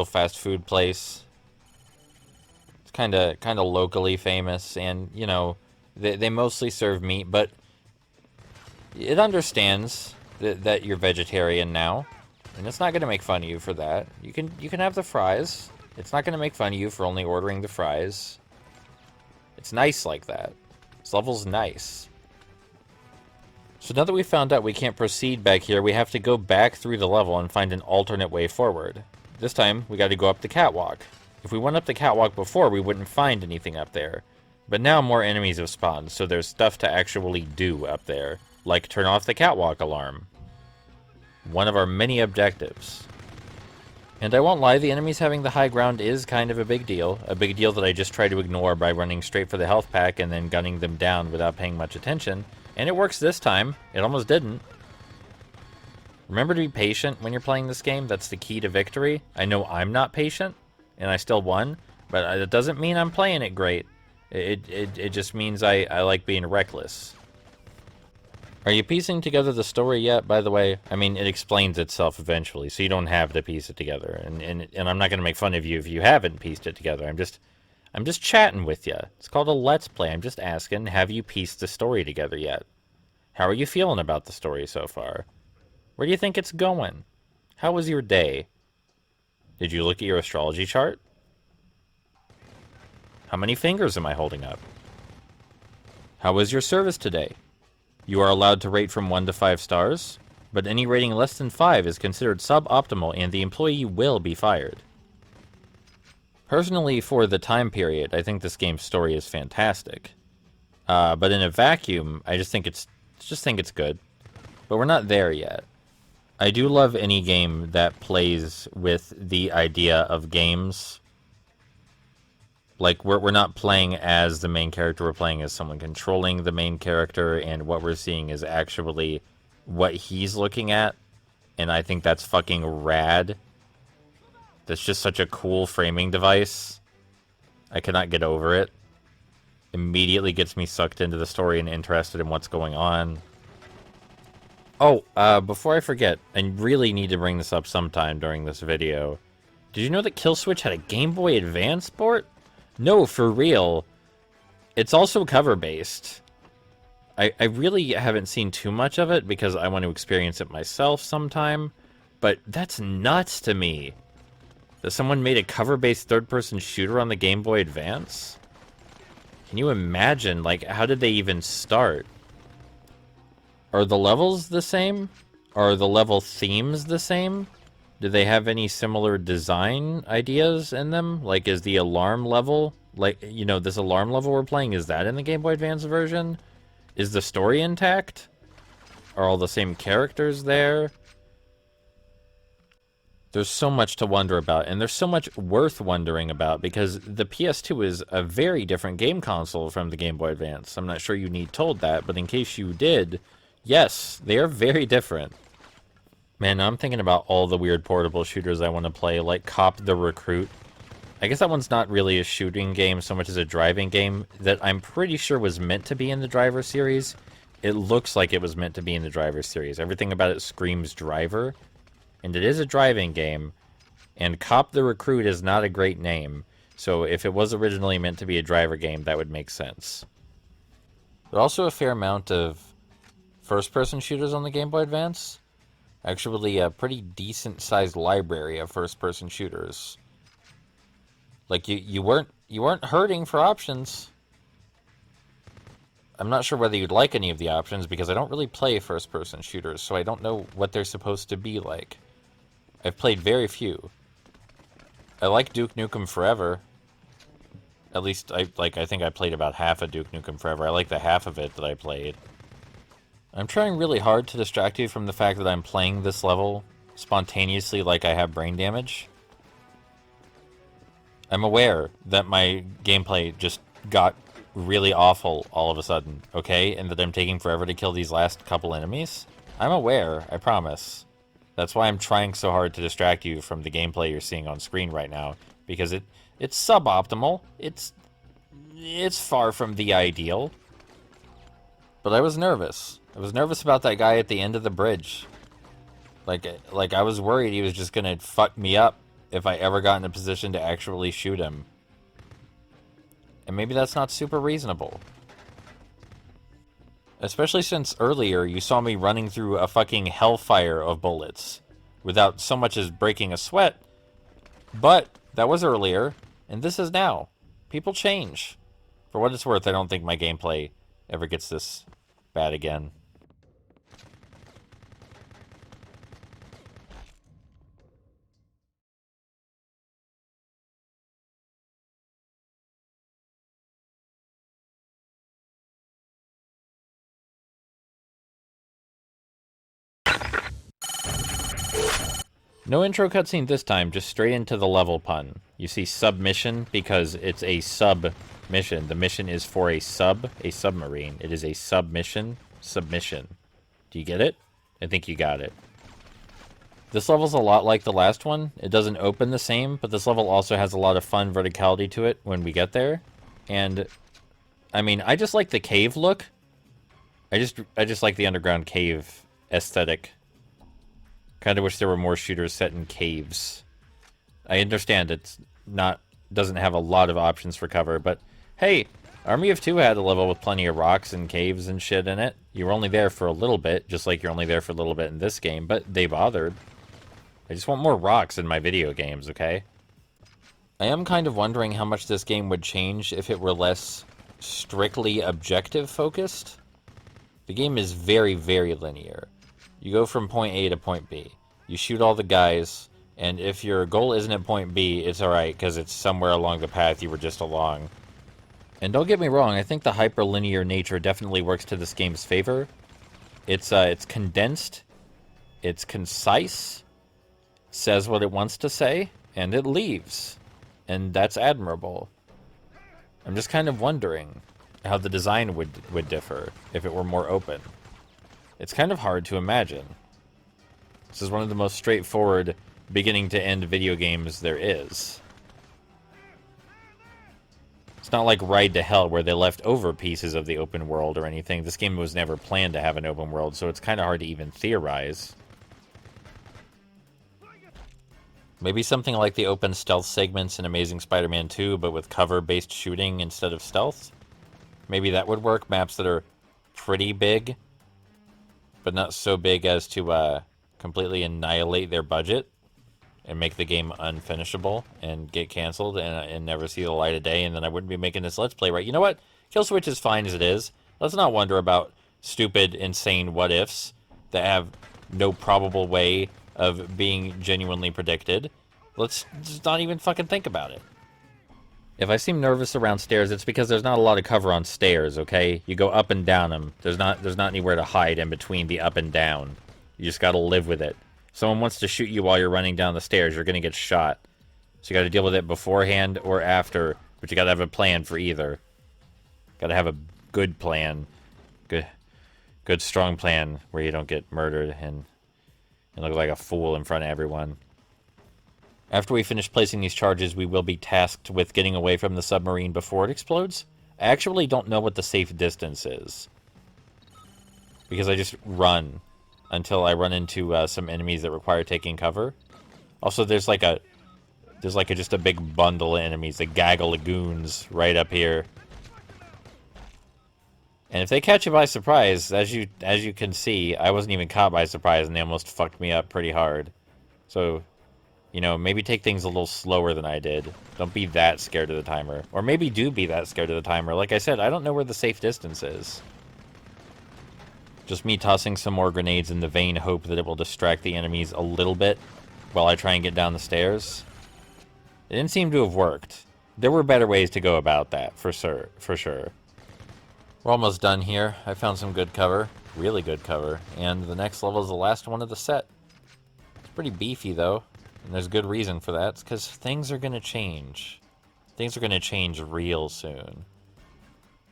fast food place. It's kind of locally famous, and you know they mostly serve meat, but it understands that you're vegetarian now, and it's not going to make fun of you for that. You can have the fries. It's not going to make fun of you for only ordering the fries. It's nice like that. This level's nice. So now that we found out we can't proceed back here, we have to go back through the level and find an alternate way forward. This time, we got to go up the catwalk. If we went up the catwalk before, we wouldn't find anything up there. But now more enemies have spawned, so there's stuff to actually do up there. Like turn off the catwalk alarm. One of our many objectives. And I won't lie, the enemies having the high ground is kind of a big deal. A big deal that I just try to ignore by running straight for the health pack and then gunning them down without paying much attention. And it works this time. It almost didn't. Remember to be patient when you're playing this game. That's the key to victory. I know I'm not patient, and I still won, but it doesn't mean I'm playing it great. It just means I like being reckless. Are you piecing together the story yet, by the way? I mean, it explains itself eventually, so you don't have to piece it together. And I'm not going to make fun of you if you haven't pieced it together. I'm just chatting with you. It's called a Let's Play. I'm just asking, have you pieced the story together yet? How are you feeling about the story so far? Where do you think it's going? How was your day? Did you look at your astrology chart? How many fingers am I holding up? How was your service today? You are allowed to rate from 1 to 5 stars, but any rating less than 5 is considered suboptimal and the employee will be fired. Personally, for the time period, I think this game's story is fantastic. But in a vacuum, I just think it's good. But we're not there yet. I do love any game that plays with the idea of games. Like, we're not playing as the main character, we're playing as someone controlling the main character, and what we're seeing is actually what he's looking at, and I think that's fucking rad. That's just such a cool framing device. I cannot get over it. Immediately gets me sucked into the story and interested in what's going on. Oh, before I forget, I really need to bring this up sometime during this video. Did you know that kill.switch had a Game Boy Advance port? No, for real. It's also cover-based. I really haven't seen too much of it because I want to experience it myself sometime, but that's nuts to me. That someone made a cover-based third-person shooter on the Game Boy Advance? Can you imagine, like, how did they even start? Are the levels the same? Are the level themes the same? Do they have any similar design ideas in them? Like, is the alarm level, like, you know, this alarm level we're playing, is that in the Game Boy Advance version? Is the story intact? Are all the same characters there? There's so much to wonder about, and there's so much worth wondering about, because the PS2 is a very different game console from the Game Boy Advance. I'm not sure you need told that, but in case you did, yes, they are very different. Man, I'm thinking about all the weird portable shooters I want to play, like Cop the Recruit. I guess that one's not really a shooting game so much as a driving game that I'm pretty sure was meant to be in the Driver series. It looks like it was meant to be in the Driver series. Everything about it screams Driver. And it is a driving game. And Cop the Recruit is not a great name. So if it was originally meant to be a driver game, that would make sense. There are also a fair amount of first-person shooters on the Game Boy Advance. Actually, a pretty decent-sized library of first-person shooters. Like, you weren't hurting for options. I'm not sure whether you'd like any of the options, because I don't really play first-person shooters, so I don't know what they're supposed to be like. I've played very few. I like Duke Nukem Forever. At least, I think I played about half of Duke Nukem Forever. I like the half of it that I played. I'm trying really hard to distract you from the fact that I'm playing this level spontaneously like I have brain damage. I'm aware that my gameplay just got really awful all of a sudden, okay? And that I'm taking forever to kill these last couple enemies. I'm aware, I promise. That's why I'm trying so hard to distract you from the gameplay you're seeing on screen right now, because it's suboptimal. It's far from the ideal. But I was nervous. I was nervous about that guy at the end of the bridge. Like I was worried he was just gonna fuck me up if I ever got in a position to actually shoot him. And maybe that's not super reasonable. Especially since earlier you saw me running through a fucking hellfire of bullets without so much as breaking a sweat. But that was earlier, and this is now. People change. For what it's worth, I don't think my gameplay ever gets this bad again. No intro cutscene this time, just straight into the level pun. You see submission because it's a sub-mission. The mission is for a submarine. It is a submission. Do you get it? I think you got it. This level's a lot like the last one. It doesn't open the same, but this level also has a lot of fun verticality to it when we get there. And, I mean, I just like the cave look. I just like the underground cave aesthetic. Kind of wish there were more shooters set in caves. I understand doesn't have a lot of options for cover, but hey, Army of Two had a level with plenty of rocks and caves and shit in it. You were only there for a little bit, just like you're only there for a little bit in this game, but they bothered. I just want more rocks in my video games, okay? I am kind of wondering how much this game would change if it were less strictly objective focused. The game is very, very linear. You go from point A to point B. You shoot all the guys, and if your goal isn't at point B, it's alright, because it's somewhere along the path you were just along. And don't get me wrong, I think the hyperlinear nature definitely works to this game's favor. It's condensed, it's concise, says what it wants to say, and it leaves. And that's admirable. I'm just kind of wondering how the design would differ if it were more open. It's kind of hard to imagine. This is one of the most straightforward beginning-to-end video games there is. It's not like Ride to Hell, where they left over pieces of the open world or anything. This game was never planned to have an open world, so it's kind of hard to even theorize. Maybe something like the open stealth segments in Amazing Spider-Man 2, but with cover-based shooting instead of stealth? Maybe that would work. Maps that are pretty big, but not so big as to completely annihilate their budget and make the game unfinishable and get canceled and never see the light of day, and then I wouldn't be making this Let's Play, right? You know what? Kill Switch is fine as it is. Let's not wonder about stupid, insane what-ifs that have no probable way of being genuinely predicted. Let's just not even fucking think about it. If I seem nervous around stairs, it's because there's not a lot of cover on stairs, okay? You go up and down them. There's not anywhere to hide in between the up and down. You just gotta live with it. If someone wants to shoot you while you're running down the stairs, you're gonna get shot. So you gotta deal with it beforehand or after, but you gotta have a plan for either. Gotta have a good plan. Good strong plan where you don't get murdered and look like a fool in front of everyone. After we finish placing these charges, we will be tasked with getting away from the submarine before it explodes. I actually don't know what the safe distance is, because I just run until I run into some enemies that require taking cover. Also, there's just a big bundle of enemies, a gaggle of goons right up here. And if they catch you by surprise, as you can see, I wasn't even caught by surprise, and they almost fucked me up pretty hard. So You know, maybe take things a little slower than I did. Don't be that scared of the timer. Or maybe do be that scared of the timer. Like I said, I don't know where the safe distance is. Just me tossing some more grenades in the vain hope that it will distract the enemies a little bit while I try and get down the stairs. It didn't seem to have worked. There were better ways to go about that, for sure. We're almost done here. I found some good cover. Really good cover. And the next level is the last one of the set. It's pretty beefy, though. And there's good reason for that. It's because things are going to change. Things are going to change real soon.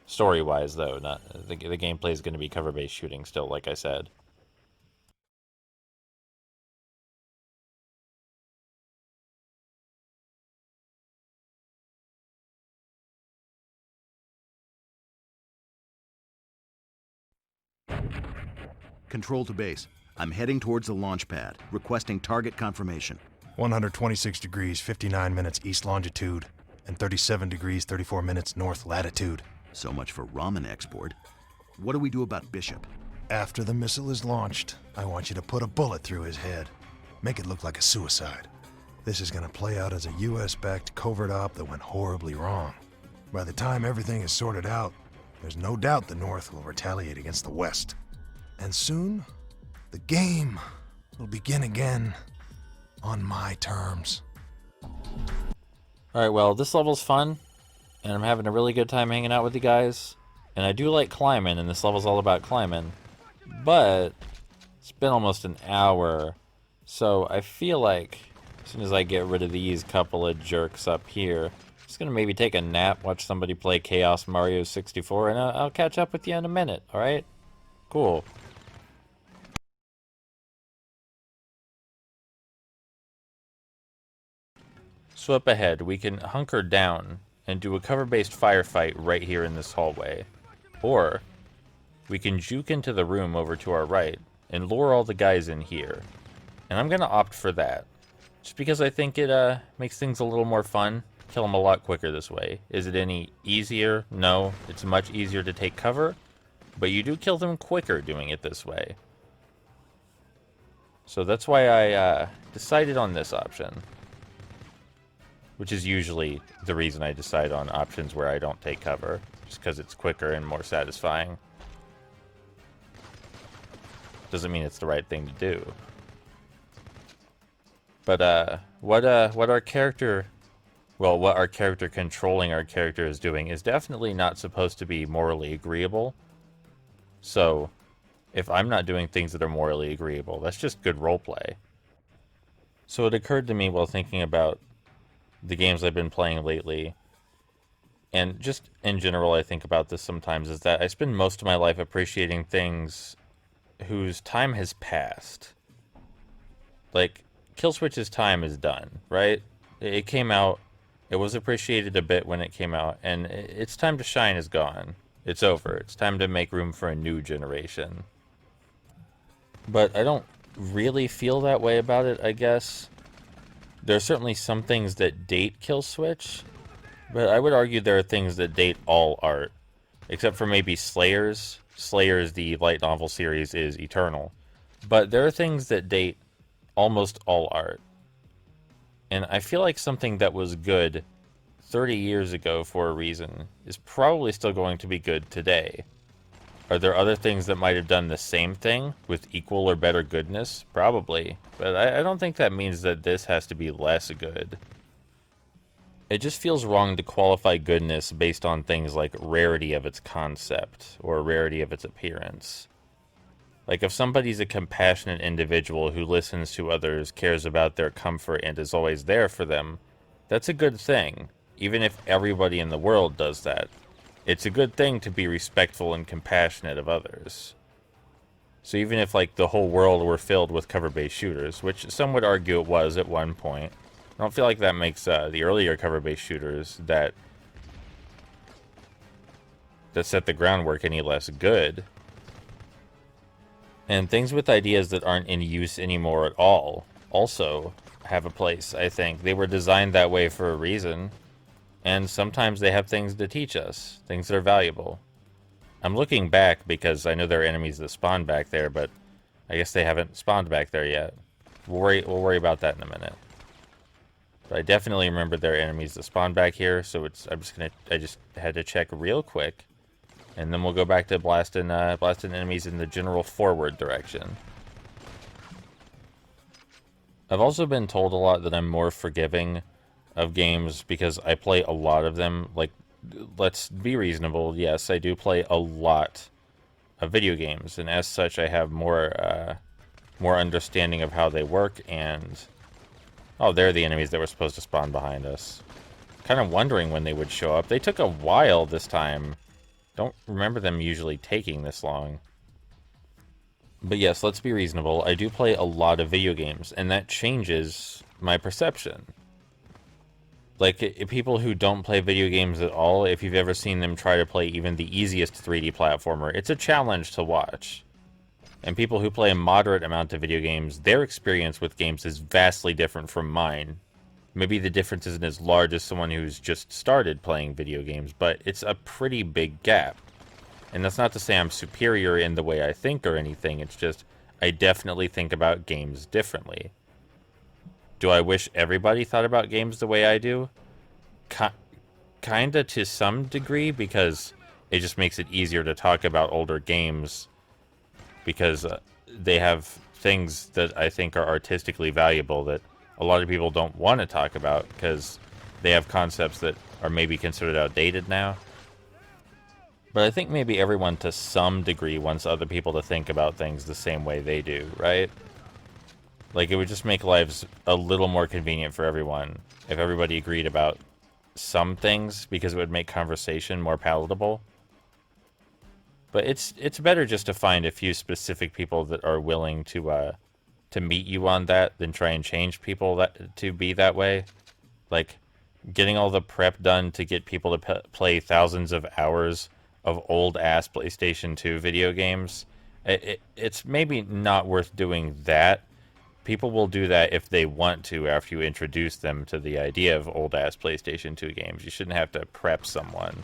Story-wise, though. Not the gameplay is going to be cover-based shooting still, like I said. Control to base. I'm heading towards the launch pad, requesting target confirmation. 126 degrees, 59 minutes east longitude, and 37 degrees, 34 minutes north latitude. So much for ramen export. What do we do about Bishop? After the missile is launched, I want you to put a bullet through his head. Make it look like a suicide. This is gonna play out as a US-backed covert op that went horribly wrong. By the time everything is sorted out, there's no doubt the North will retaliate against the West. And soon, the game will begin again on my terms. Alright, well, this level's fun, and I'm having a really good time hanging out with you guys. And I do like climbing, and this level's all about climbing. But it's been almost an hour, so I feel like as soon as I get rid of these couple of jerks up here, I'm just gonna maybe take a nap, watch somebody play Chaos Mario 64, and I'll catch up with you in a minute, alright? Cool. So up ahead, we can hunker down and do a cover-based firefight right here in this hallway. Or we can juke into the room over to our right and lure all the guys in here. And I'm going to opt for that. Just because I think it makes things a little more fun. Kill them a lot quicker this way. Is it any easier? No. It's much easier to take cover. But you do kill them quicker doing it this way. So that's why I decided on this option. Which is usually the reason I decide on options where I don't take cover. Just because it's quicker and more satisfying. Doesn't mean it's the right thing to do. But what our character controlling our character is doing is definitely not supposed to be morally agreeable. So, if I'm not doing things that are morally agreeable, that's just good roleplay. So it occurred to me while thinking about the games I've been playing lately, and just in general I think about this sometimes, is that I spend most of my life appreciating things whose time has passed. Like, Kill Switch's time is done, right? It came out, it was appreciated a bit when it came out, and its time to shine is gone. It's over. It's time to make room for a new generation. But I don't really feel that way about it, I guess. There are certainly some things that date Kill Switch, but I would argue there are things that date all art. Except for maybe Slayers. Slayers, the light novel series, is eternal. But there are things that date almost all art. And I feel like something that was good 30 years ago for a reason is probably still going to be good today. Are there other things that might have done the same thing with equal or better goodness? Probably. But I don't think that means that this has to be less good. It just feels wrong to qualify goodness based on things like rarity of its concept or rarity of its appearance. Like, if somebody's a compassionate individual who listens to others, cares about their comfort, and is always there for them, that's a good thing, even if everybody in the world does that. It's a good thing to be respectful and compassionate of others. So even if, like, the whole world were filled with cover-based shooters, which some would argue it was at one point, I don't feel like that makes the earlier cover-based shooters that set the groundwork any less good. And things with ideas that aren't in use anymore at all also have a place, I think. They were designed that way for a reason. And sometimes they have things to teach us, things that are valuable. I'm looking back because I know there are enemies that spawn back there, but I guess they haven't spawned back there yet. We'll worry about that in a minute. But I definitely remember there are enemies that spawn back here, so I just had to check real quick. And then we'll go back to blasting enemies in the general forward direction. I've also been told a lot that I'm more forgiving of games because I play a lot of them. Like, let's be reasonable. Yes, I do play a lot of video games, and as such, I have more understanding of how they work. And oh, they're the enemies that were supposed to spawn behind us. Kind of wondering when they would show up. They took a while this time. Don't remember them usually taking this long. But yes, let's be reasonable. I do play a lot of video games, and that changes my perception. Like, people who don't play video games at all, if you've ever seen them try to play even the easiest 3D platformer, it's a challenge to watch. And people who play a moderate amount of video games, their experience with games is vastly different from mine. Maybe the difference isn't as large as someone who's just started playing video games, but it's a pretty big gap. And that's not to say I'm superior in the way I think or anything, it's just I definitely think about games differently. Do I wish everybody thought about games the way I do? Kinda to some degree, because it just makes it easier to talk about older games, because they have things that I think are artistically valuable that a lot of people don't want to talk about because they have concepts that are maybe considered outdated now. But I think maybe everyone to some degree wants other people to think about things the same way they do, right? Like, it would just make lives a little more convenient for everyone if everybody agreed about some things, because it would make conversation more palatable. But it's better just to find a few specific people that are willing to meet you on that than try and change people to be that way. Like, getting all the prep done to get people to play thousands of hours of old-ass PlayStation 2 video games, it's maybe not worth doing that. People will do that if they want to after you introduce them to the idea of old-ass PlayStation 2 games. You shouldn't have to prep someone.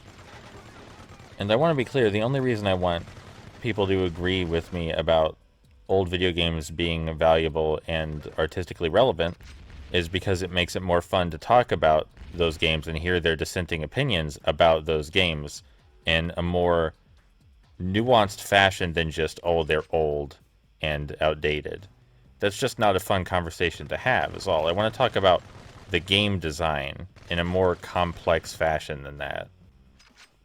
And I want to be clear, the only reason I want people to agree with me about old video games being valuable and artistically relevant is because it makes it more fun to talk about those games and hear their dissenting opinions about those games in a more nuanced fashion than just, oh, they're old and outdated. That's just not a fun conversation to have, is all. I want to talk about the game design in a more complex fashion than that.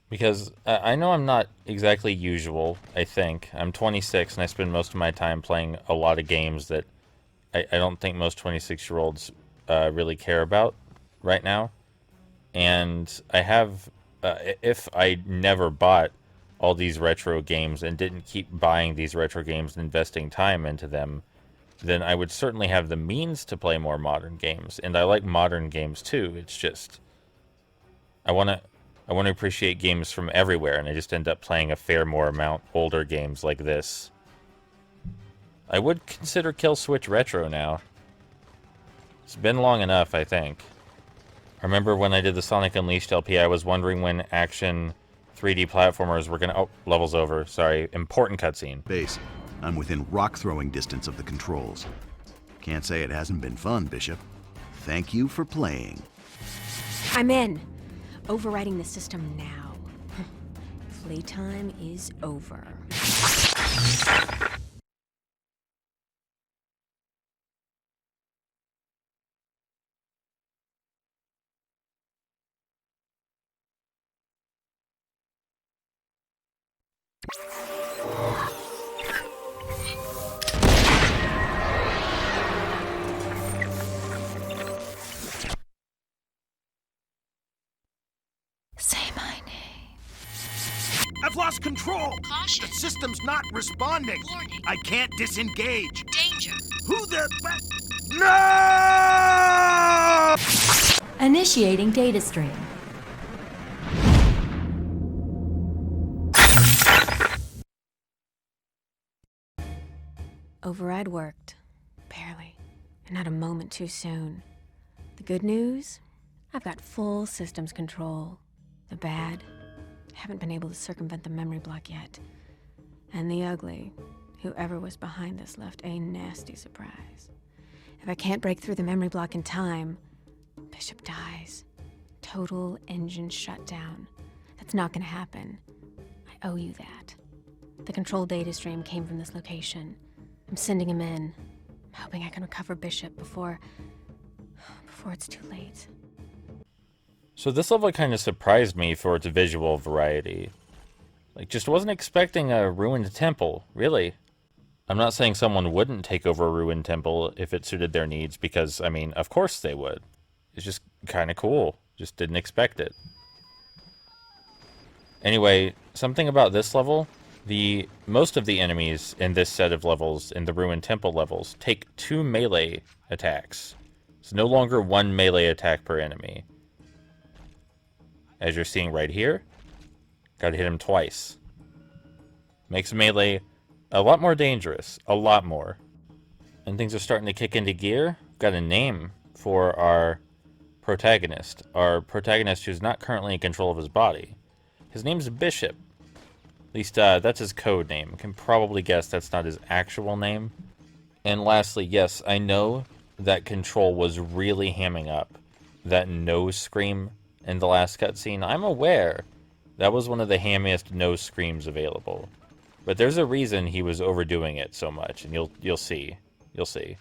Because I know I'm not exactly usual, I think. I'm 26 and I spend most of my time playing a lot of games that I don't think most 26-year-olds really care about right now. And I have, if I never bought all these retro games and didn't keep buying these retro games and investing time into them, then I would certainly have the means to play more modern games. And I like modern games too. It's just, I want to appreciate games from everywhere, and I just end up playing a fair more amount older games like this. I would consider kill.switch retro now. It's been long enough, I think. I remember when I did the Sonic Unleashed LP, I was wondering when action 3D platformers were gonna... Oh, level's over. Sorry. Important cutscene. Base, I'm within rock-throwing distance of the controls. Can't say it hasn't been fun, Bishop. Thank you for playing. I'm in. Overriding the system now. Playtime is over. Say my name. I've lost control! Caution. The system's not responding! Warning. I can't disengage! Danger. Who the... No! Initiating data stream. Override worked. Barely. And not a moment too soon. The good news? I've got full systems control. The bad? Haven't been able to circumvent the memory block yet. And the ugly? Whoever was behind this left a nasty surprise. If I can't break through the memory block in time, Bishop dies. Total engine shutdown. That's not gonna happen. I owe you that. The control data stream came from this location. I'm sending him in. I'm hoping I can recover Bishop before it's too late. So this level kind of surprised me for its visual variety. Like, just wasn't expecting a ruined temple, really. I'm not saying someone wouldn't take over a ruined temple if it suited their needs, because, I mean, of course they would. It's just kind of cool. Just didn't expect it. Anyway, something about this level, most of the enemies in this set of levels, in the ruined temple levels, take 2 melee attacks. It's no longer 1 melee attack per enemy. As you're seeing right here, gotta hit him twice. Makes melee a lot more dangerous. A lot more. And things are starting to kick into gear. Got a name for our protagonist. Our protagonist who's not currently in control of his body. His name's Bishop. At least that's his code name. You can probably guess that's not his actual name. And lastly, yes, I know that Control was really hamming up that nose scream in the last cutscene. I'm aware that was one of the hammiest nose screams available. But there's a reason he was overdoing it so much, and you'll see. You'll see.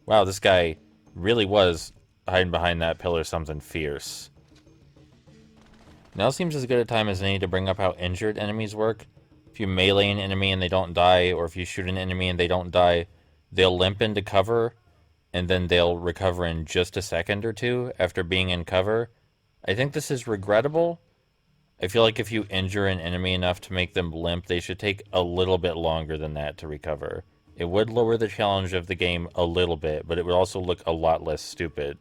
Wow, this guy really was hiding behind that pillar something fierce. Now seems as good a time as any to bring up how injured enemies work. If you melee an enemy and they don't die, or if you shoot an enemy and they don't die, they'll limp into cover, and then they'll recover in just a second or two after being in cover. I think this is regrettable. I feel like if you injure an enemy enough to make them limp, they should take a little bit longer than that to recover. It would lower the challenge of the game a little bit, but it would also look a lot less stupid.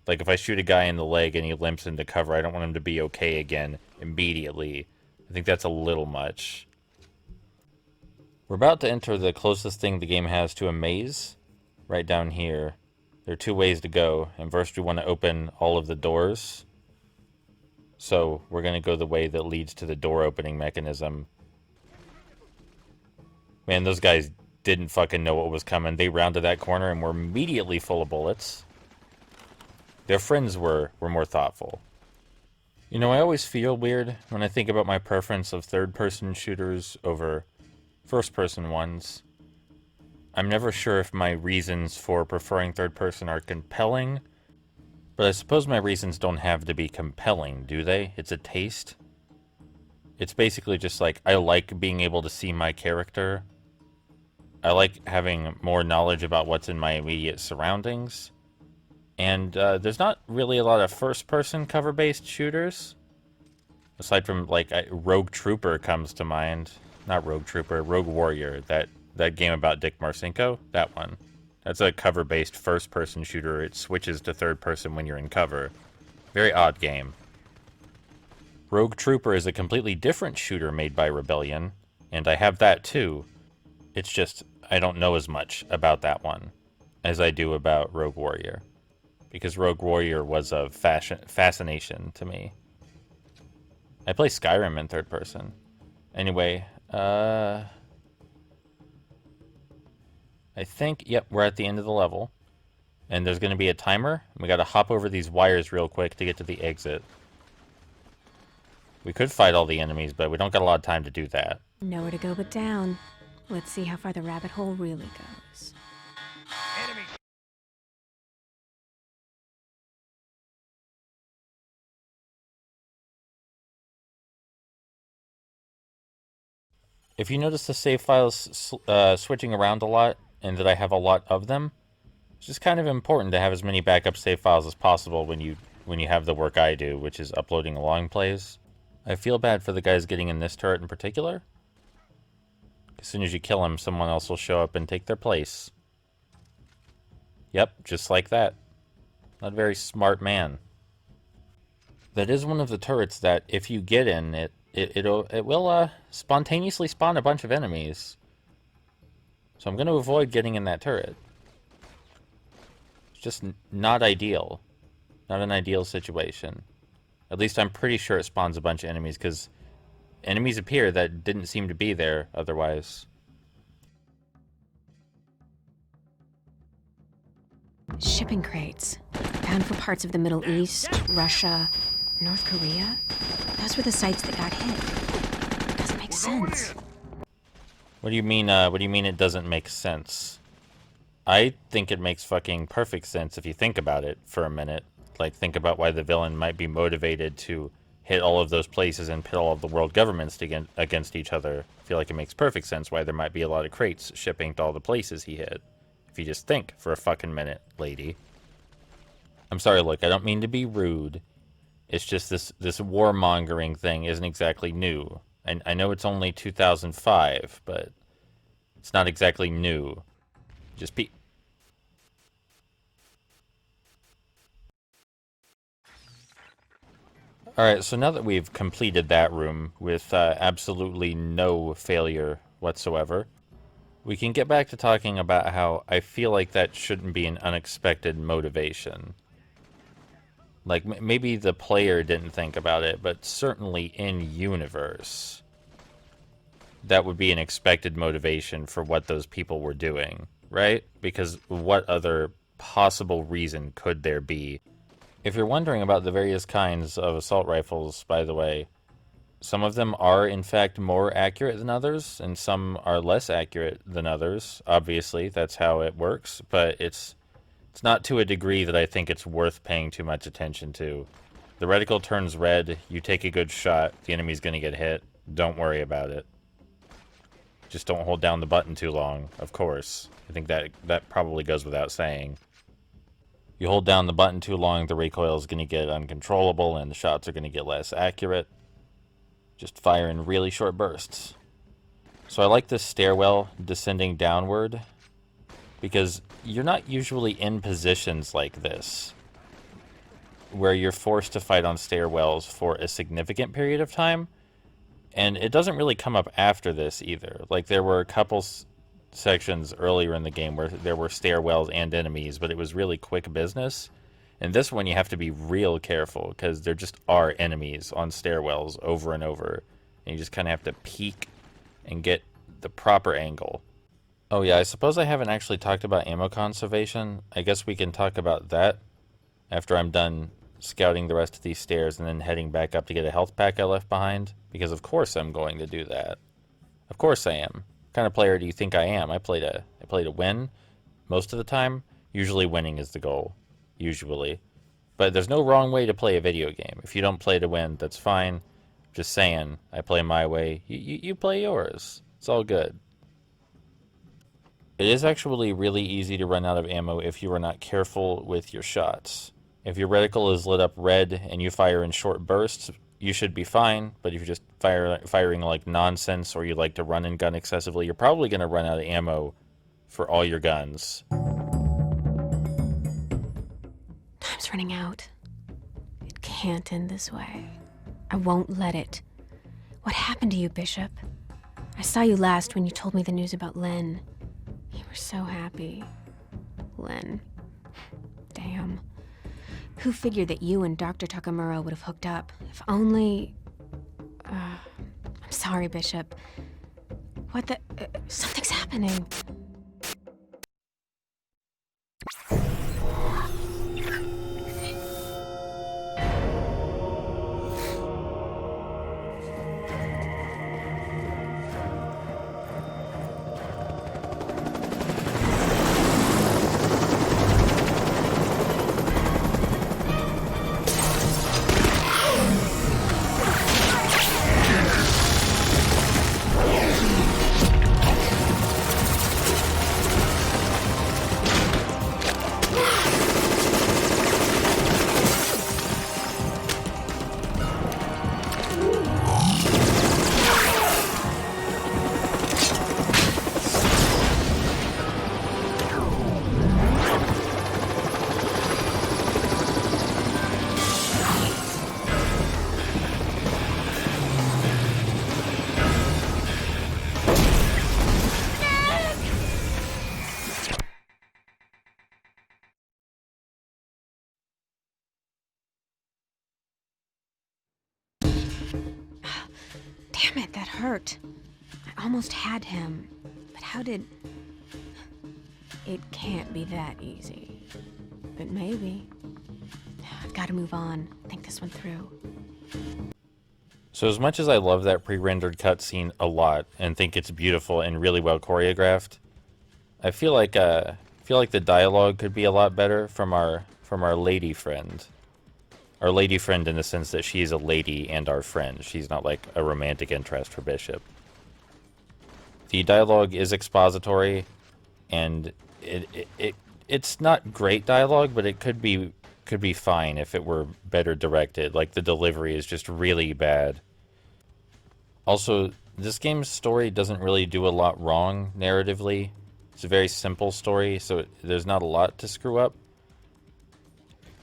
Like, if I shoot a guy in the leg and he limps into cover, I don't want him to be okay again immediately. I think that's a little much. We're about to enter the closest thing the game has to a maze. Right down here. There are 2 ways to go, and first we want to open all of the doors. So, we're going to go the way that leads to the door opening mechanism. Man, those guys didn't fucking know what was coming. They rounded that corner and were immediately full of bullets. Their friends were more thoughtful. You know, I always feel weird when I think about my preference of third-person shooters over first-person ones. I'm never sure if my reasons for preferring third-person are compelling, but I suppose my reasons don't have to be compelling, do they? It's a taste. It's basically just like, I like being able to see my character. I like having more knowledge about what's in my immediate surroundings. And there's not really a lot of first-person cover-based shooters. Aside from, like, Rogue Trooper comes to mind. Not Rogue Trooper, Rogue Warrior. That game about Dick Marcinko. That one. That's a cover-based first-person shooter. It switches to third-person when you're in cover. Very odd game. Rogue Trooper is a completely different shooter made by Rebellion. And I have that too. It's just, I don't know as much about that one as I do about Rogue Warrior. Because Rogue Warrior was of fascination to me. I play Skyrim in third person. Anyway, I think, yep, we're at the end of the level. And there's going to be a timer. We got to hop over these wires real quick to get to the exit. We could fight all the enemies, but we don't got a lot of time to do that. Nowhere to go but down. Let's see how far the rabbit hole really goes. Enemy. If you notice the save files switching around a lot, and that I have a lot of them, it's just kind of important to have as many backup save files as possible when you have the work I do, which is uploading long plays. I feel bad for the guys getting in this turret in particular. As soon as you kill them, someone else will show up and take their place. Yep, just like that. Not a very smart man. That is one of the turrets that, if you get in, it will spontaneously spawn a bunch of enemies. So I'm going to avoid getting in that turret. It's just not ideal. Not an ideal situation. At least I'm pretty sure it spawns a bunch of enemies, because enemies appear that didn't seem to be there otherwise. Shipping crates. Bound for parts of the Middle East, Russia, North Korea. Those were the sites that got hit. It doesn't make sense. What do you mean it doesn't make sense? I think it makes fucking perfect sense if you think about it for a minute. Like, think about why the villain might be motivated to hit all of those places and pit all of the world governments against each other. I feel like it makes perfect sense why there might be a lot of crates shipping to all the places he hit. If you just think for a fucking minute, lady. I'm sorry, look, I don't mean to be rude. It's just this warmongering thing isn't exactly new. And I know it's only 2005, but it's not exactly new. Just Alright, so now that we've completed that room with absolutely no failure whatsoever, we can get back to talking about how I feel like that shouldn't be an unexpected motivation. Like, maybe the player didn't think about it, but certainly in-universe, that would be an expected motivation for what those people were doing, right? Because what other possible reason could there be? If you're wondering about the various kinds of assault rifles, by the way, some of them are in fact more accurate than others, and some are less accurate than others. Obviously, that's how it works, but it's not to a degree that I think it's worth paying too much attention to. The reticle turns red, you take a good shot, the enemy's gonna get hit. Don't worry about it. Just don't hold down the button too long, of course. I think that probably goes without saying. You hold down the button too long, the recoil is going to get uncontrollable and the shots are going to get less accurate. Just fire in really short bursts. So I like this stairwell descending downward because you're not usually in positions like this where you're forced to fight on stairwells for a significant period of time. And it doesn't really come up after this either. Like, there were a couple sections earlier in the game where there were stairwells and enemies, but it was really quick business. And this one you have to be real careful because there just are enemies on stairwells over and over. And you just kind of have to peek and get the proper angle. Oh yeah, I suppose I haven't actually talked about ammo conservation. I guess we can talk about that after I'm done scouting the rest of these stairs and then heading back up to get a health pack I left behind. Because of course I'm going to do that. Of course I am. What kind of player do you think I am? I play to win most of the time. Usually winning is the goal. Usually. But there's no wrong way to play a video game. If you don't play to win, that's fine. Just saying, I play my way. You play yours. It's all good. It is actually really easy to run out of ammo if you are not careful with your shots. If your reticle is lit up red and you fire in short bursts, you should be fine, but if you're just firing like nonsense or you like to run and gun excessively, you're probably going to run out of ammo for all your guns. Time's running out. It can't end this way. I won't let it. What happened to you, Bishop? I saw you last when you told me the news about Len. You were so happy. Len. Damn. Who figured that you and Dr. Takamura would have hooked up? If only... I'm sorry, Bishop. What the... something's happening. Damn it, that hurt. I almost had him. But how did... It can't be that easy. but maybe. I've got to move on, think this one through. So as much as I love that pre-rendered cutscene a lot and think it's beautiful and really well choreographed, I feel like the dialogue could be a lot better from our lady friend. Our lady friend in the sense that she's a lady and our friend. She's not like a romantic interest for Bishop. The dialogue is expository, and it's not great dialogue, but it could be fine if it were better directed. Like, the delivery is just really bad. Also, this game's story doesn't really do a lot wrong narratively. It's a very simple story, so there's not a lot to screw up.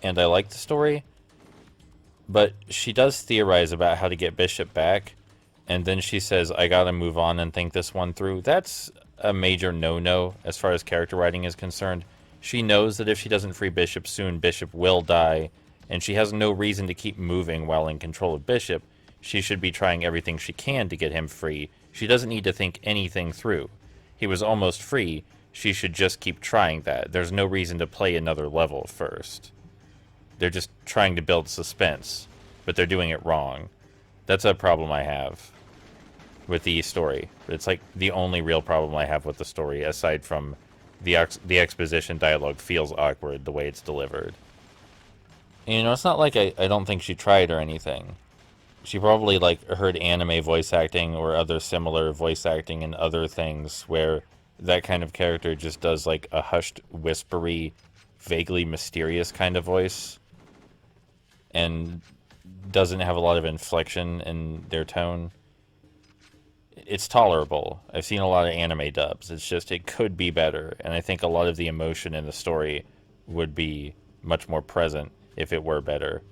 And I like the story, but she does theorize about how to get Bishop back, and then she says, I gotta move on and think this one through. That's a major no-no as far as character writing is concerned. She knows that if she doesn't free Bishop soon, Bishop will die, and she has no reason to keep moving while in control of Bishop. She should be trying everything she can to get him free. She doesn't need to think anything through. He was almost free. She should just keep trying that. There's no reason to play another level first. They're just trying to build suspense, but they're doing it wrong. That's a problem I have with the story. It's like the only real problem I have with the story, aside from the exposition dialogue feels awkward the way it's delivered. And, you know, it's not like I don't think she tried or anything. She probably, like, heard anime voice acting or other similar voice acting and other things where that kind of character just does, like, a hushed, whispery, vaguely mysterious kind of voice and doesn't have a lot of inflection in their tone. It's tolerable. I've seen a lot of anime dubs. It's just, it could be better, and I think a lot of the emotion in the story would be much more present if it were better.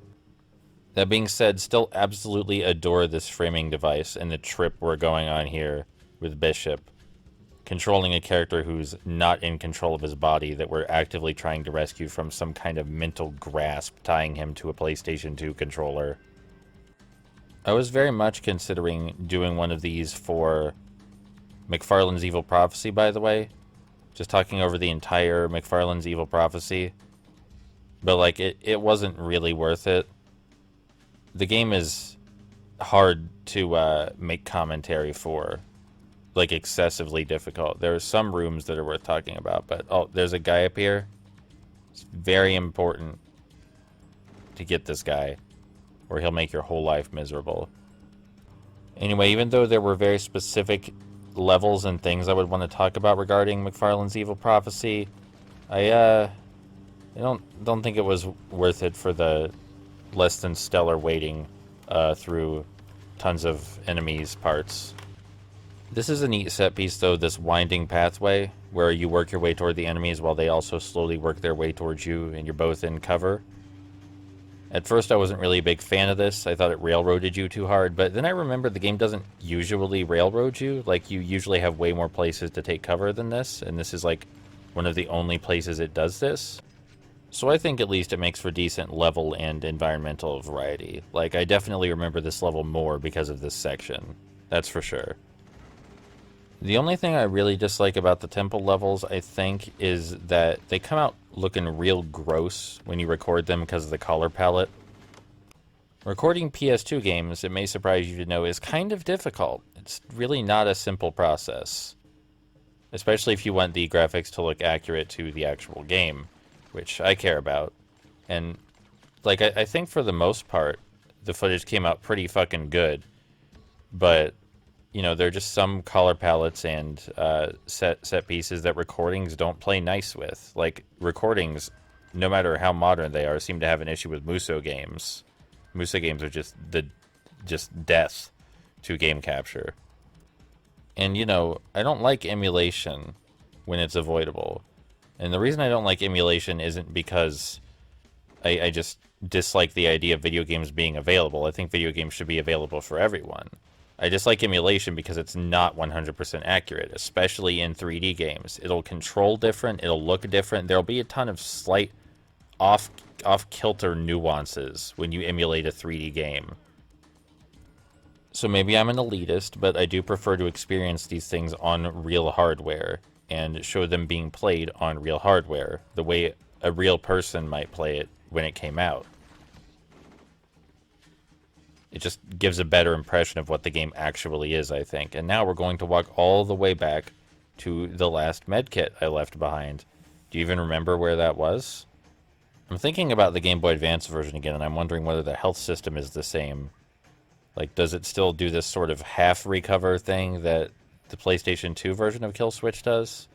That being said, still absolutely adore this framing device and the trip we're going on here with Bishop. Controlling a character who's not in control of his body that we're actively trying to rescue from some kind of mental grasp tying him to a PlayStation 2 controller. I was very much considering doing one of these for McFarlane's Evil Prophecy, by the way. Just talking over the entire McFarlane's Evil Prophecy. But, like, it wasn't really worth it. The game is hard to make commentary for. Like, excessively difficult. There are some rooms that are worth talking about, but, oh, there's a guy up here. It's very important to get this guy, or he'll make your whole life miserable. Anyway, even though there were very specific levels and things I would want to talk about regarding McFarlane's Evil Prophecy, I don't think it was worth it for the less than stellar waiting through tons of enemies parts. This is a neat set piece, though, this winding pathway, where you work your way toward the enemies while they also slowly work their way towards you, and you're both in cover. At first, I wasn't really a big fan of this. I thought it railroaded you too hard, but then I remembered the game doesn't usually railroad you. Like, you usually have way more places to take cover than this, and this is, like, one of the only places it does this. So I think at least it makes for decent level and environmental variety. Like, I definitely remember this level more because of this section. That's for sure. The only thing I really dislike about the temple levels, I think, is that they come out looking real gross when you record them because of the color palette. Recording PS2 games, it may surprise you to know, is kind of difficult. It's really not a simple process. Especially if you want the graphics to look accurate to the actual game, which I care about. And, like, I think for the most part, the footage came out pretty fucking good. But, you know, there are just some color palettes and set pieces that recordings don't play nice with. Like, recordings, no matter how modern they are, seem to have an issue with Muso games. Muso games are just death to game capture. And, you know, I don't like emulation when it's avoidable. And the reason I don't like emulation isn't because I just dislike the idea of video games being available. I think video games should be available for everyone. I dislike emulation because it's not 100% accurate, especially in 3D games. It'll control different, it'll look different. There'll be a ton of slight off-kilter nuances when you emulate a 3D game. So maybe I'm an elitist, but I do prefer to experience these things on real hardware and show them being played on real hardware, the way a real person might play it when it came out. It just gives a better impression of what the game actually is, I think. And now we're going to walk all the way back to the last medkit I left behind. Do you even remember where that was? I'm thinking about the Game Boy Advance version again, and I'm wondering whether the health system is the same. Like, does it still do this sort of half recover thing that the PlayStation 2 version of kill.switch does?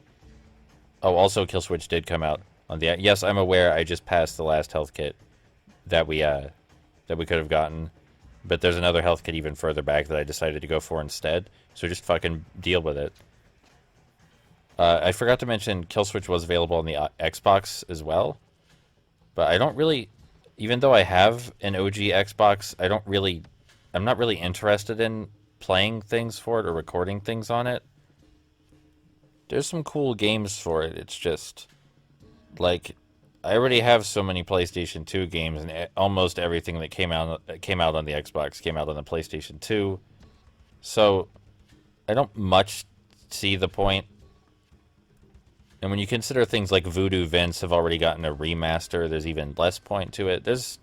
Oh, also kill.switch did come out on the... Yes, I'm aware I just passed the last health kit that we could have gotten. But there's another health kit even further back that I decided to go for instead. So just fucking deal with it. I forgot to mention kill.switch was available on the Xbox as well. But I don't really... Even though I have an OG Xbox, I'm not really interested in playing things for it or recording things on it. There's some cool games for it. It's just... Like... I already have so many PlayStation 2 games, and almost everything that came out on the Xbox came out on the PlayStation 2. So, I don't much see the point. And when you consider things like Voodoo Vince have already gotten a remaster, there's even less point to it. The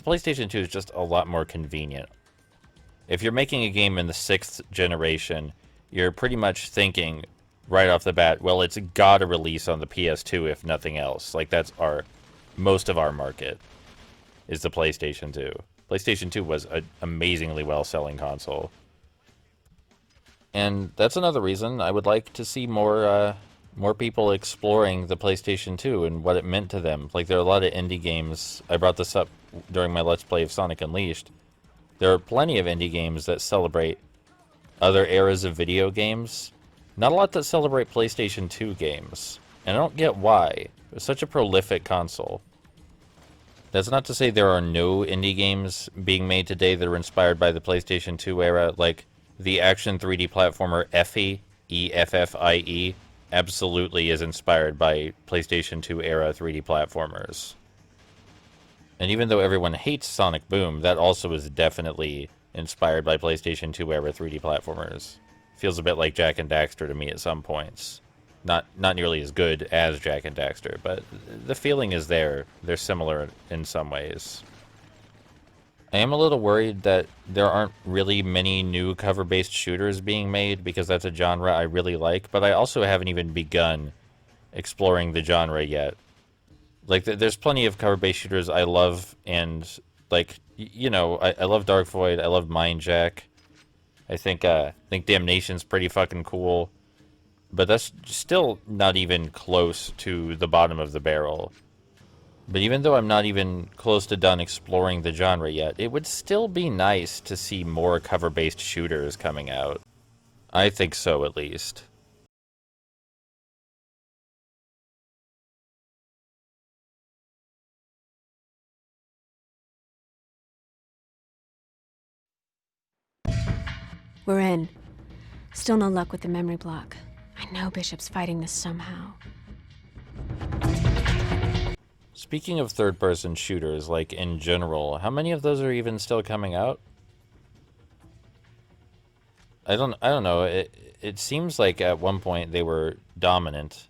PlayStation 2 is just a lot more convenient. If you're making a game in the 6th generation, you're pretty much thinking... right off the bat, well, it's gotta release on the PS2 if nothing else. Like, that's most of our market is the PlayStation 2. PlayStation 2 was an amazingly well-selling console. And that's another reason I would like to see more people exploring the PlayStation 2 and what it meant to them. Like, there are a lot of indie games. I brought this up during my Let's Play of Sonic Unleashed. There are plenty of indie games that celebrate other eras of video games. Not a lot that celebrate PlayStation 2 games, and I don't get why. It was such a prolific console. That's not to say there are no indie games being made today that are inspired by the PlayStation 2 era, like the action 3D platformer Effie, E-F-F-I-E, absolutely is inspired by PlayStation 2 era 3D platformers. And even though everyone hates Sonic Boom, that also is definitely inspired by PlayStation 2 era 3D platformers. Feels a bit like Jak and Daxter to me at some points. Not nearly as good as Jak and Daxter, but the feeling is there. They're similar in some ways. I am a little worried that there aren't really many new cover-based shooters being made, because that's a genre I really like, but I also haven't even begun exploring the genre yet. Like, there's plenty of cover-based shooters I love, and, like, you know, I love Dark Void, I love Mindjack. I think Damnation's pretty fucking cool, but that's still not even close to the bottom of the barrel. But even though I'm not even close to done exploring the genre yet, it would still be nice to see more cover-based shooters coming out. I think so, at least. We're in. Still no luck with the memory block. I know Bishop's fighting this somehow. Speaking of third-person shooters, like, in general, how many of those are even still coming out? I don't know. It seems like at one point they were dominant,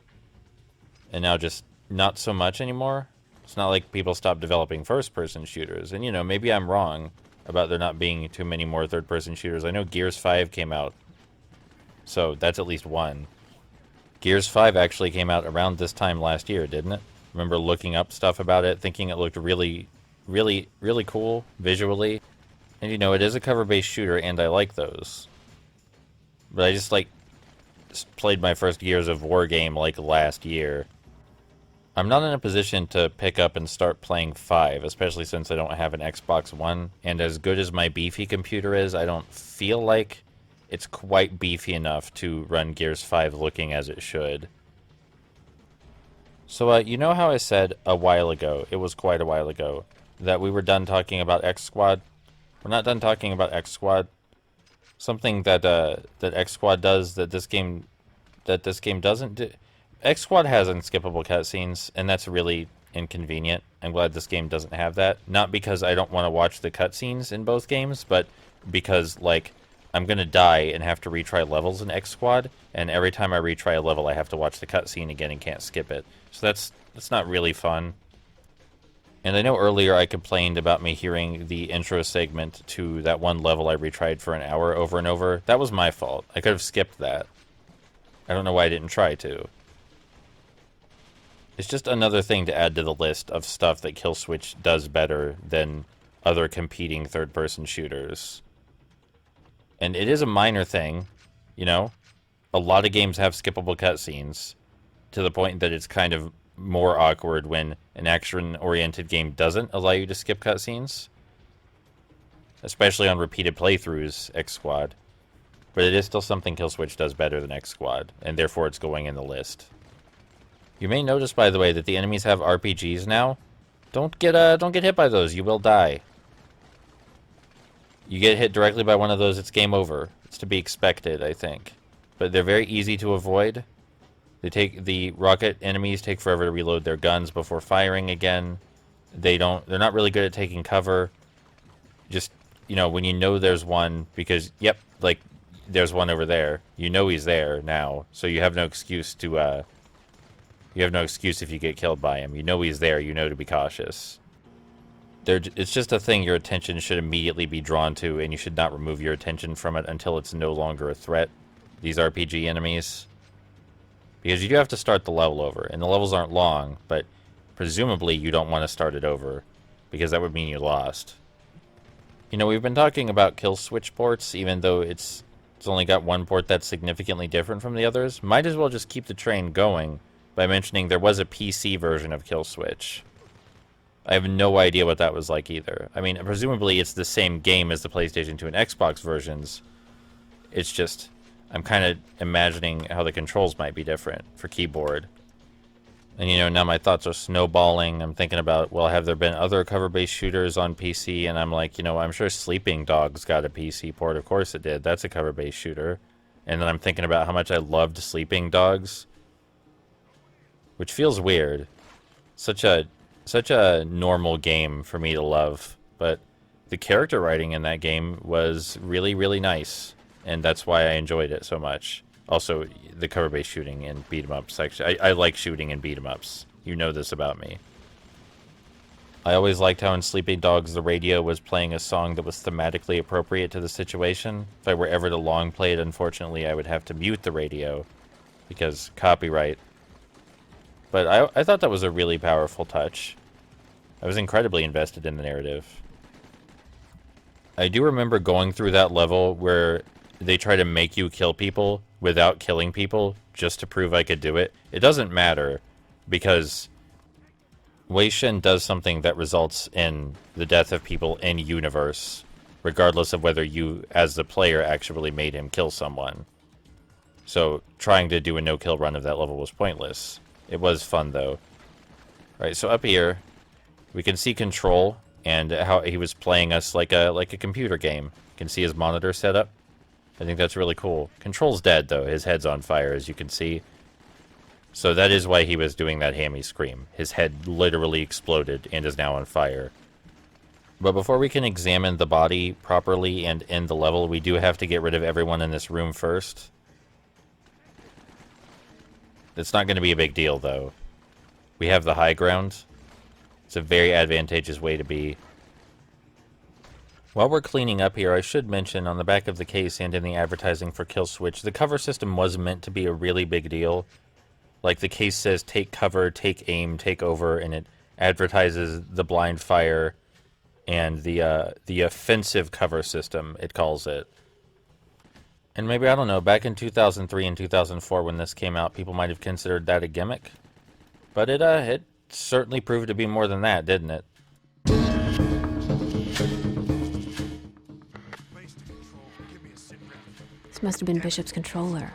and now just not so much anymore. It's not like people stopped developing first-person shooters, and, you know, maybe I'm wrong about there not being too many more third-person shooters. I know Gears 5 came out, so that's at least one. Gears 5 actually came out around this time last year, didn't it? Remember looking up stuff about it, thinking it looked really, really, really cool visually. And, you know, it is a cover-based shooter, and I like those. But I just played my first Gears of War game, like, last year. I'm not in a position to pick up and start playing 5, especially since I don't have an Xbox One, and as good as my beefy computer is, I don't feel like it's quite beefy enough to run Gears 5 looking as it should. So, you know how I said a while ago, it was quite a while ago, that we were done talking about X-Squad? We're not done talking about X-Squad. Something that X-Squad does that this game doesn't do. X-Squad has unskippable cutscenes, and that's really inconvenient. I'm glad this game doesn't have that. Not because I don't want to watch the cutscenes in both games, but because, like, I'm gonna die and have to retry levels in X Squad, and every time I retry a level I have to watch the cutscene again and can't skip it. So that's not really fun. And I know earlier I complained about me hearing the intro segment to that one level I retried for an hour over and over. That was my fault. I could have skipped that. I don't know why I didn't try to. It's just another thing to add to the list of stuff that Kill Switch does better than other competing third-person shooters. And it is a minor thing, you know? A lot of games have skippable cutscenes, to the point that it's kind of more awkward when an action-oriented game doesn't allow you to skip cutscenes. Especially on repeated playthroughs, X Squad. But it is still something Kill Switch does better than X Squad, and therefore it's going in the list. You may notice, by the way, that the enemies have RPGs now. Don't get hit by those, you will die. You get hit directly by one of those, it's game over. It's to be expected, I think. But they're very easy to avoid. The rocket enemies take forever to reload their guns before firing again. They're not really good at taking cover. Just, you know, when you know there's one, because, yep, like, there's one over there. You know he's there now, so you have no excuse to, you have no excuse if you get killed by him. You know he's there, you know to be cautious. It's just a thing your attention should immediately be drawn to, and you should not remove your attention from it until it's no longer a threat. These RPG enemies. Because you do have to start the level over, and the levels aren't long, but presumably you don't want to start it over, because that would mean you lost. You know, we've been talking about Kill Switch ports, even though it's only got one port that's significantly different from the others. Might as well just keep the train going by mentioning there was a PC version of Kill Switch. I have no idea what that was like either. I mean, presumably it's the same game as the PlayStation 2 and Xbox versions. It's just, I'm kind of imagining how the controls might be different for keyboard. And, you know, now my thoughts are snowballing. I'm thinking about, well, have there been other cover-based shooters on PC? And I'm like, you know, I'm sure Sleeping Dogs got a PC port. Of course it did. That's a cover-based shooter. And then I'm thinking about how much I loved Sleeping Dogs. Which feels weird. Such a normal game for me to love. But the character writing in that game was really, really nice. And that's why I enjoyed it so much. Also, the cover-based shooting and beat-em-up section. I like shooting and beat-em-ups. You know this about me. I always liked how in Sleeping Dogs the radio was playing a song that was thematically appropriate to the situation. If I were ever to long play it, unfortunately, I would have to mute the radio. Because copyright. But I thought that was a really powerful touch. I was incredibly invested in the narrative. I do remember going through that level where they try to make you kill people without killing people just to prove I could do it. It doesn't matter because Wei Shen does something that results in the death of people in universe, regardless of whether you, as the player, actually made him kill someone. So trying to do a no-kill run of that level was pointless. It was fun though. Right, so up here we can see Control and how he was playing us like a computer game. You can see his monitor set up. I think that's really cool. Control's dead, though. His head's on fire, as you can see. So that is why he was doing that hammy scream. His head literally exploded and is now on fire. But before we can examine the body properly and end the level, we do have to get rid of everyone in this room first. It's not going to be a big deal, though. We have the high ground. It's a very advantageous way to be. While we're cleaning up here, I should mention on the back of the case and in the advertising for Kill Switch, the cover system was meant to be a really big deal. Like the case says, take cover, take aim, take over, and it advertises the blind fire and the offensive cover system, it calls it. And maybe, I don't know, back in 2003 and 2004 when this came out, people might have considered that a gimmick. But it certainly proved to be more than that, didn't it? This must have been Bishop's controller.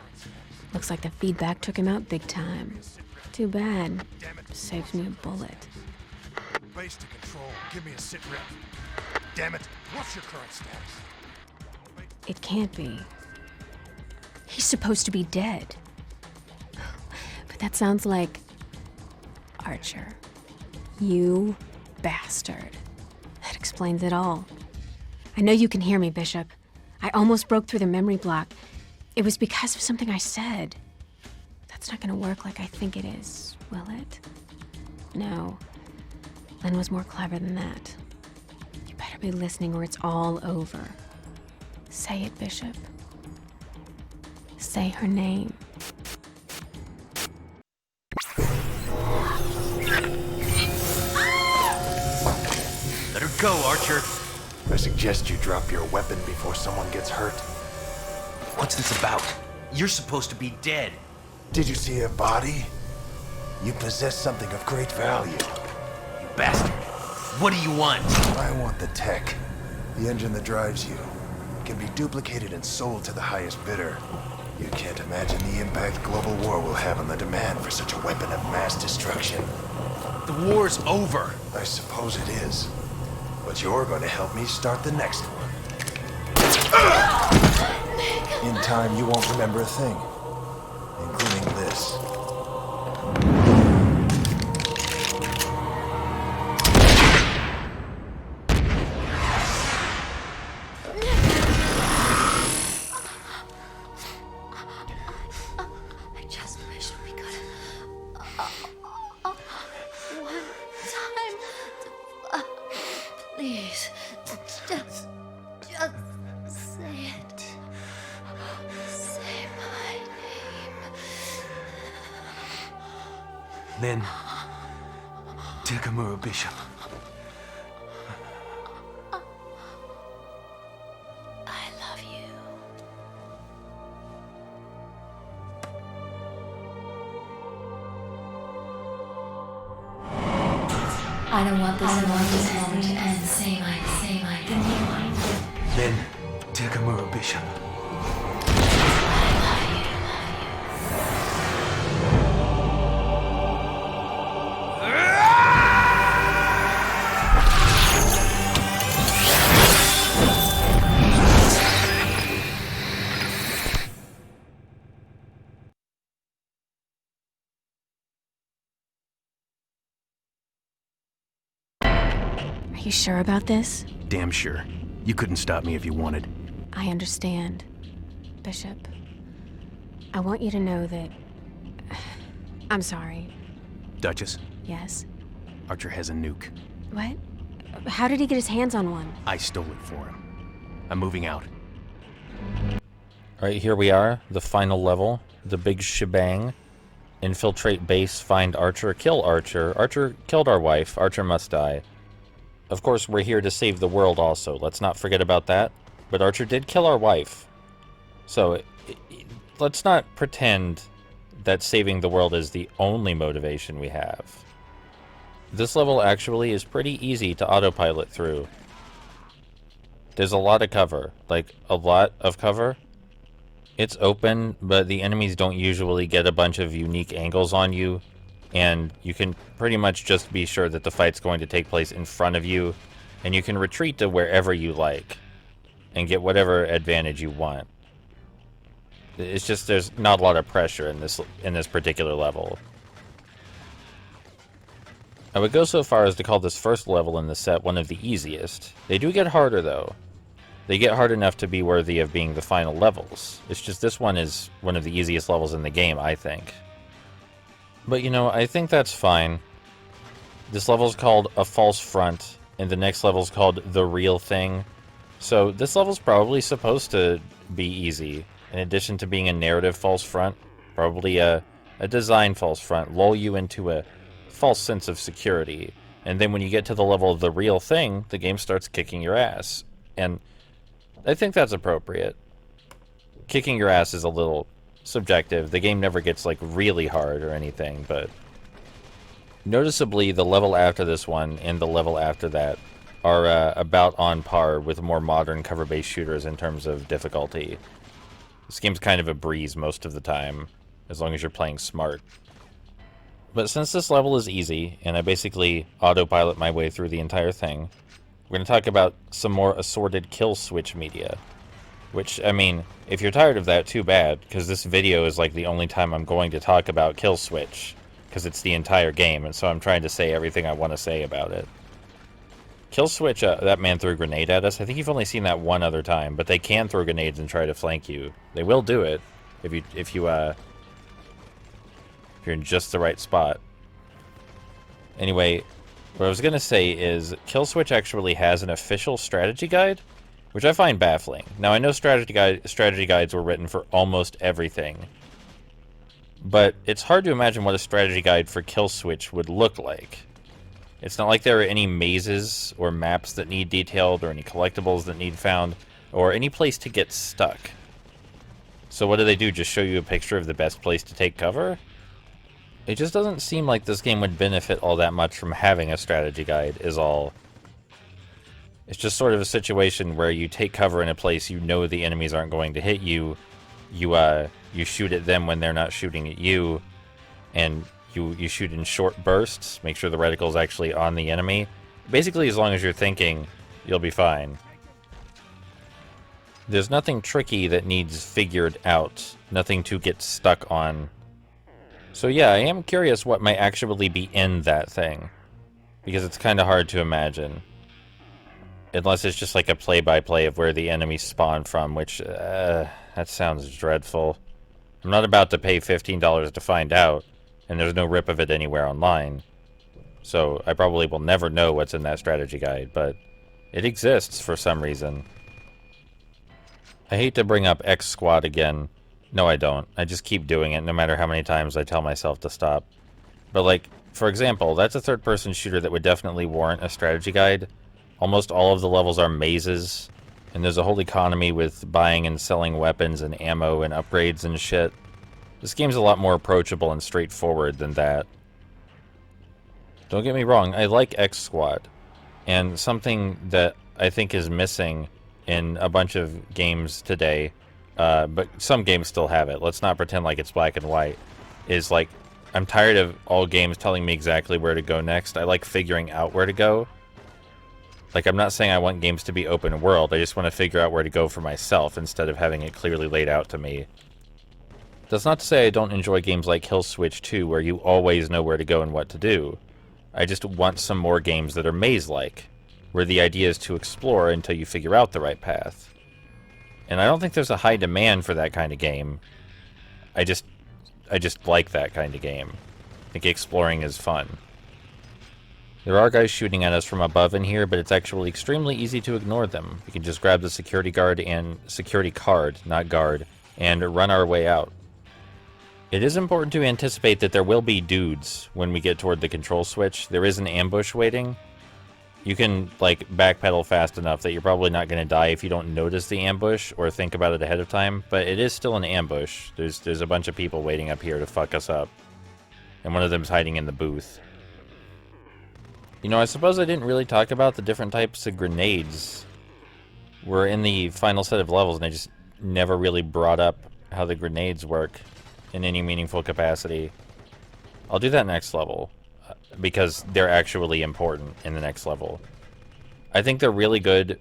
Looks like the feedback took him out big time. Too bad. Saves me a bullet. Base to Control. Give me a sit rep. Damn it. What's your current status? It can't be. He's supposed to be dead. But that sounds like... Archer. You bastard. That explains it all. I know you can hear me, Bishop. I almost broke through the memory block. It was because of something I said. That's not gonna work like I think it is, will it? No. Lynn was more clever than that. You better be listening or it's all over. Say it, Bishop. Say her name. Let her go, Archer. I suggest you drop your weapon before someone gets hurt. What's this about? You're supposed to be dead. Did you see a body? You possess something of great value. You bastard. What do you want? I want the tech. The engine that drives you. Can be duplicated and sold to the highest bidder. You can't imagine the impact global war will have on the demand for such a weapon of mass destruction. The war's over. I suppose it is. But you're going to help me start the next one. In time, you won't remember a thing. Including this. I just wish we could. One time. Please. Just say it. Say my name. Lynn. Takamura Bishop. I love you. I don't want this moment to end. Say my name. Lynn. Takamura Bishop. Are you sure about this? Damn sure. You couldn't stop me if you wanted. I understand, Bishop. I want you to know that... I'm sorry. Duchess, Yes? Archer has a nuke. What? How did he get his hands on one? I stole it for him. I'm moving out. Alright, here we are. The final level. The big shebang. Infiltrate base, find Archer, kill Archer. Archer killed our wife. Archer must die. Of course, we're here to save the world also. Let's not forget about that. But Archer did kill our wife. So, let's not pretend that saving the world is the only motivation we have. This level actually is pretty easy to autopilot through. There's a lot of cover. Like, a lot of cover. It's open, but the enemies don't usually get a bunch of unique angles on you. And you can pretty much just be sure that the fight's going to take place in front of you, and you can retreat to wherever you like, and get whatever advantage you want. It's just there's not a lot of pressure in this particular level. I would go so far as to call this first level in the set one of the easiest. They do get harder though. They get hard enough to be worthy of being the final levels. It's just this one is one of the easiest levels in the game, I think. But you know, I think that's fine. This level's called A False Front, and the next level's called The Real Thing. So this level's probably supposed to be easy. In addition to being a narrative false front, probably a design false front, lull you into a false sense of security. And then when you get to the level of The Real Thing, the game starts kicking your ass. And I think that's appropriate. Kicking your ass is a little subjective. The game never gets like really hard or anything, but noticeably the level after this one and the level after that are about on par with more modern cover-based shooters in terms of difficulty. This game's kind of a breeze most of the time, as long as you're playing smart. But since this level is easy, and I basically autopilot my way through the entire thing, we're going to talk about some more assorted kill switch media. Which, I mean, if you're tired of that, too bad, because this video is like the only time I'm going to talk about kill switch, because it's the entire game, and so I'm trying to say everything I want to say about it. Kill switch, that man threw a grenade at us. I think you've only seen that one other time, but they can throw grenades and try to flank you. They will do it if you're in just the right spot. Anyway, what I was gonna say is Kill Switch actually has an official strategy guide, which I find baffling. Now I know strategy guides were written for almost everything, but it's hard to imagine what a strategy guide for Kill Switch would look like. It's not like there are any mazes or maps that need detailed, or any collectibles that need found, or any place to get stuck. So what do? Just show you a picture of the best place to take cover? It just doesn't seem like this game would benefit all that much from having a strategy guide, is all. It's just sort of a situation where you take cover in a place you know the enemies aren't going to hit you. You shoot at them when they're not shooting at you, and you shoot in short bursts, make sure the reticle's actually on the enemy. Basically, as long as you're thinking, you'll be fine. There's nothing tricky that needs figured out, nothing to get stuck on. So yeah, I am curious what might actually be in that thing, because it's kind of hard to imagine. Unless it's just like a play-by-play of where the enemies spawn from, which, that sounds dreadful. I'm not about to pay $15 to find out, and there's no rip of it anywhere online. So I probably will never know what's in that strategy guide, but it exists for some reason. I hate to bring up X Squad again. No, I don't. I just keep doing it, no matter how many times I tell myself to stop. But like, for example, that's a third-person shooter that would definitely warrant a strategy guide. Almost all of the levels are mazes, and there's a whole economy with buying and selling weapons and ammo and upgrades and shit. This game's a lot more approachable and straightforward than that. Don't get me wrong, I like X Squad, and something that I think is missing in a bunch of games today, but some games still have it, let's not pretend like it's black and white, is like, I'm tired of all games telling me exactly where to go next. I like figuring out where to go. Like, I'm not saying I want games to be open world, I just want to figure out where to go for myself instead of having it clearly laid out to me. That's not to say I don't enjoy games like Kill Switch 2, where you always know where to go and what to do. I just want some more games that are maze-like, where the idea is to explore until you figure out the right path. And I don't think there's a high demand for that kind of game. I just like that kind of game. I think exploring is fun. There are guys shooting at us from above in here, but it's actually extremely easy to ignore them. We can just grab the security card, not guard, and run our way out. It is important to anticipate that there will be dudes when we get toward the control switch. There is an ambush waiting. You can, like, backpedal fast enough that you're probably not going to die if you don't notice the ambush or think about it ahead of time, but it is still an ambush. There's a bunch of people waiting up here to fuck us up. And one of them's hiding in the booth. You know, I suppose I didn't really talk about the different types of grenades. We're in the final set of levels, and I just never really brought up how the grenades work in any meaningful capacity. I'll do that next level, because they're actually important in the next level. I think they're really good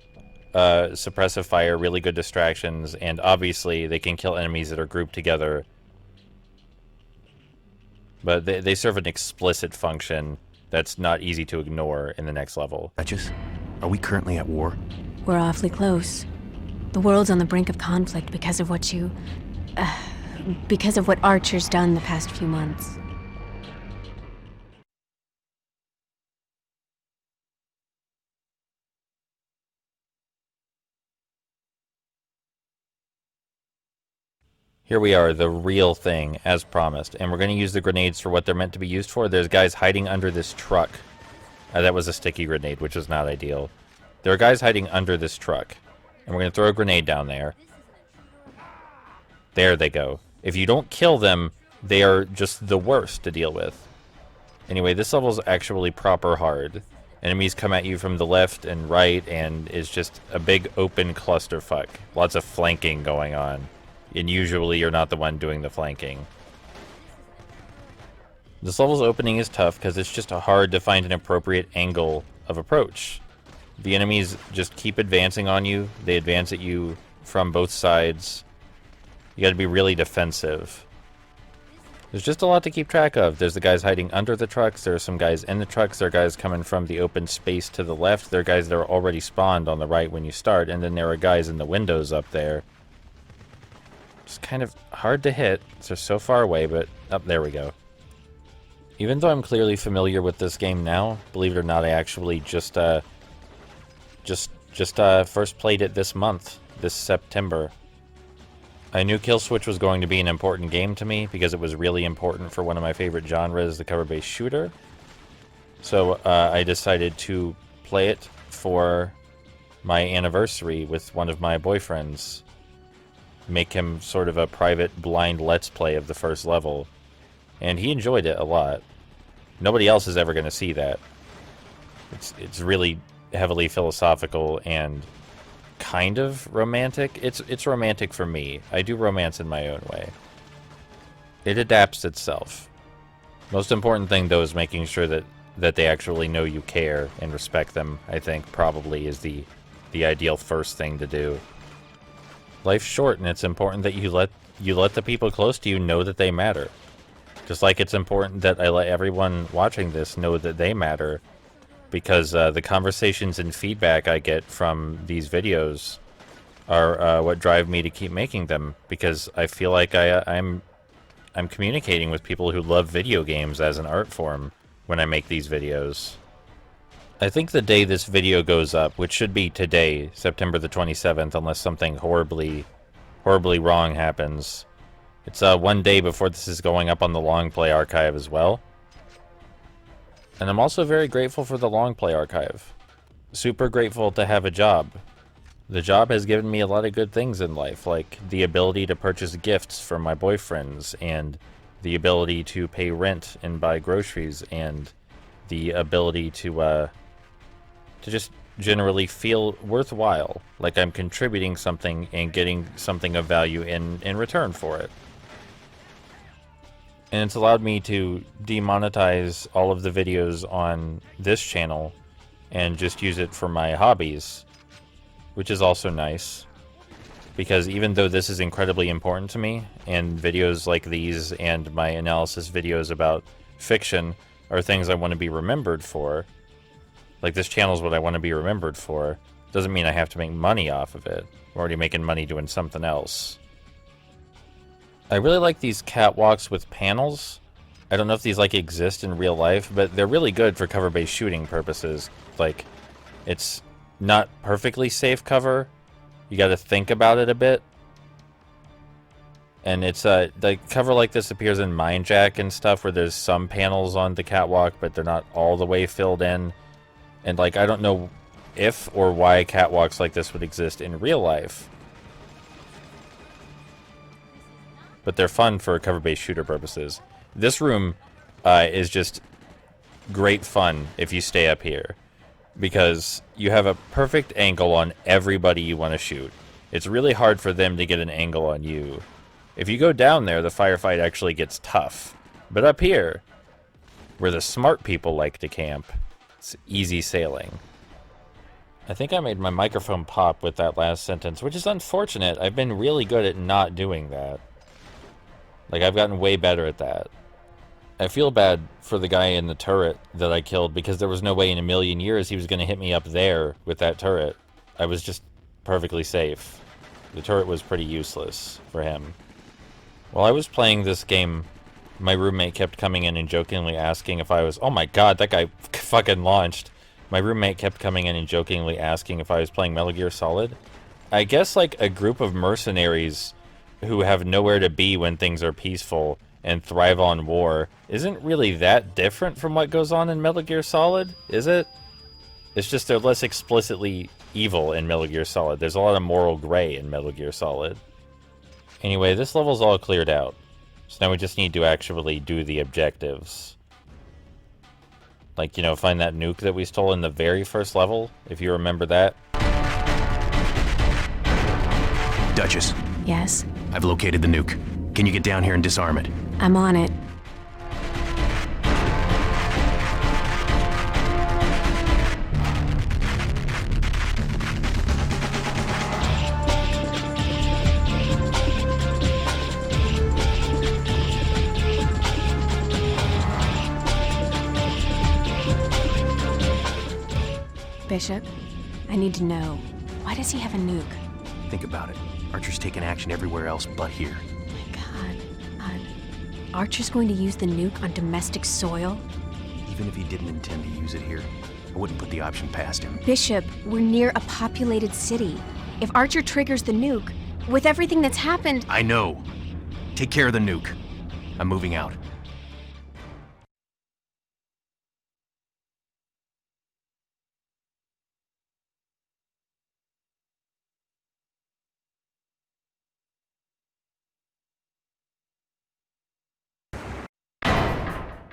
suppressive fire, really good distractions, and obviously they can kill enemies that are grouped together. But they serve an explicit function that's not easy to ignore in the next level. Duchess, are we currently at war? We're awfully close. The world's on the brink of conflict because of what because of what Archer's done the past few months. Here we are, the real thing, as promised. And we're going to use the grenades for what they're meant to be used for. There's guys hiding under this truck. That was a sticky grenade, which was not ideal. There are guys hiding under this truck. And we're going to throw a grenade down there. There they go. If you don't kill them, they are just the worst to deal with. Anyway, this level's actually proper hard. Enemies come at you from the left and right, and it's just a big open clusterfuck. Lots of flanking going on. And usually you're not the one doing the flanking. This level's opening is tough because it's just hard to find an appropriate angle of approach. The enemies just keep advancing on you. They advance at you from both sides. You gotta be really defensive. There's just a lot to keep track of. There's the guys hiding under the trucks. There are some guys in the trucks. There are guys coming from the open space to the left. There are guys that are already spawned on the right when you start. And then there are guys in the windows up there. It's kind of hard to hit. They're so far away, but... oh, there we go. Even though I'm clearly familiar with this game now, believe it or not, I actually just first played it this month, this September. I knew Kill Switch was going to be an important game to me because it was really important for one of my favorite genres, the cover-based shooter. So I decided to play it for my anniversary with one of my boyfriends. Make him sort of a private blind let's play of the first level. And he enjoyed it a lot. Nobody else is ever going to see that. It's really heavily philosophical and kind of romantic. It's romantic for me. I do romance in my own way. It adapts itself. Most important thing, though, is making sure that they actually know you care and respect them, I think, probably is the ideal first thing to do. Life's short, and it's important that you let the people close to you know that they matter. Just like it's important that I let everyone watching this know that they matter. Because the conversations and feedback I get from these videos are what drive me to keep making them. Because I feel like I'm communicating with people who love video games as an art form when I make these videos. I think the day this video goes up, which should be today, September the 27th, unless something horribly wrong happens. It's one day before this is going up on the long play archive as well. And I'm also very grateful for the long play archive. Super grateful to have a job. The job has given me a lot of good things in life, like the ability to purchase gifts for my boyfriends, and the ability to pay rent and buy groceries, and the ability to just generally feel worthwhile, like I'm contributing something and getting something of value in return for it. And it's allowed me to demonetize all of the videos on this channel and just use it for my hobbies, which is also nice. Because even though this is incredibly important to me, and videos like these and my analysis videos about fiction are things I want to be remembered for, like this channel is what I want to be remembered for, doesn't mean I have to make money off of it. I'm already making money doing something else. I really like these catwalks with panels. I don't know if these like exist in real life, but they're really good for cover-based shooting purposes. Like, it's not perfectly safe cover. You got to think about it a bit. And it's like cover like this appears in Mindjack and stuff, where there's some panels on the catwalk, but they're not all the way filled in. And like, I don't know if or why catwalks like this would exist in real life. But they're fun for cover-based shooter purposes. This room is just great fun if you stay up here, because you have a perfect angle on everybody you want to shoot. It's really hard for them to get an angle on you. If you go down there, the firefight actually gets tough. But up here, where the smart people like to camp, it's easy sailing. I think I made my microphone pop with that last sentence, which is unfortunate. I've been really good at not doing that. Like, I've gotten way better at that. I feel bad for the guy in the turret that I killed, because there was no way in a million years he was going to hit me up there with that turret. I was just perfectly safe. The turret was pretty useless for him. While I was playing this game, my roommate kept coming in and jokingly asking if I was... Oh my god, that guy fucking launched. My roommate kept coming in and jokingly asking if I was playing Metal Gear Solid. I guess, like, a group of mercenaries who have nowhere to be when things are peaceful and thrive on war isn't really that different from what goes on in Metal Gear Solid, is it? It's just they're less explicitly evil in Metal Gear Solid. There's a lot of moral gray in Metal Gear Solid. Anyway, this level's all cleared out, so now we just need to actually do the objectives. Like, you know, find that nuke that we stole in the very first level, if you remember that. Duchess, Yes, I've located the nuke. Can you get down here and disarm it? I'm on it. Bishop, I need to know. Why does he have a nuke? Think about it. Archer's taken action everywhere else but here. My God. Archer's going to use the nuke on domestic soil? Even if he didn't intend to use it here, I wouldn't put the option past him. Bishop, we're near a populated city. If Archer triggers the nuke, with everything that's happened... I know. Take care of the nuke. I'm moving out.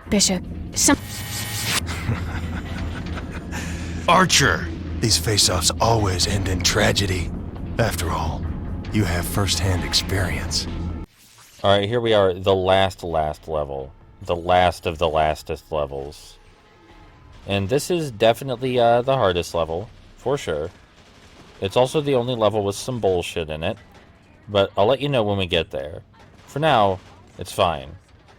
Bishop, Archer! These face-offs always end in tragedy. After all, you have first-hand experience. Alright, here we are, the last level. The last of the lastest levels. And this is definitely the hardest level, for sure. It's also the only level with some bullshit in it, but I'll let you know when we get there. For now, it's fine.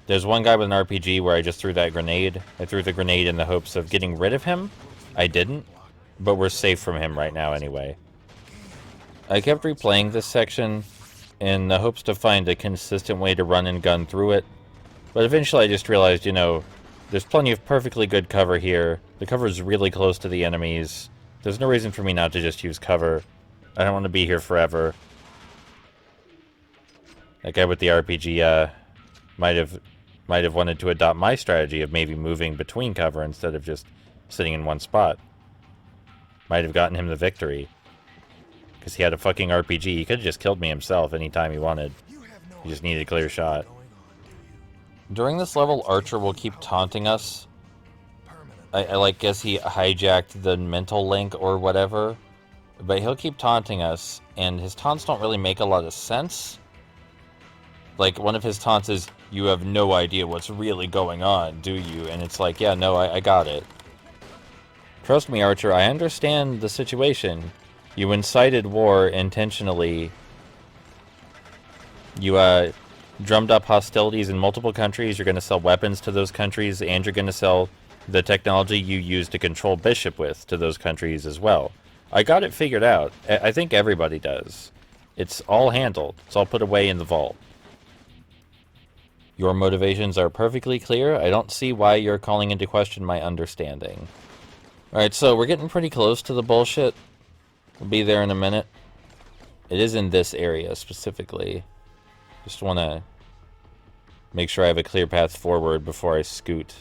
There's one guy with an RPG where I just threw that grenade. I threw the grenade in the hopes of getting rid of him. I didn't, but we're safe from him right now anyway. I kept replaying this section in the hopes to find a consistent way to run and gun through it, but eventually I just realized, you know, there's plenty of perfectly good cover here. The cover is really close to the enemies. There's no reason for me not to just use cover. I don't want to be here forever. That guy with the RPG might have wanted to adopt my strategy of maybe moving between cover instead of just sitting in one spot. Might have gotten him the victory. Because he had a fucking RPG. He could have just killed me himself anytime he wanted. He just needed a clear shot. During this level, Archer will keep taunting us. I like guess he hijacked the mental link or whatever. But he'll keep taunting us, and his taunts don't really make a lot of sense. Like, one of his taunts is, "You have no idea what's really going on, do you?" And it's like, yeah, no, I got it. Trust me, Archer, I understand the situation. You incited war intentionally. You, drummed up hostilities in multiple countries. You're going to sell weapons to those countries, and you're going to sell the technology you use to control Bishop with to those countries as well. I got it figured out. I think everybody does. It's all handled. It's all put away in the vault. Your motivations are perfectly clear. I don't see why you're calling into question my understanding. Alright, so we're getting pretty close to the bullshit. We'll be there in a minute. It is in this area specifically. Just want to make sure I have a clear path forward before I scoot.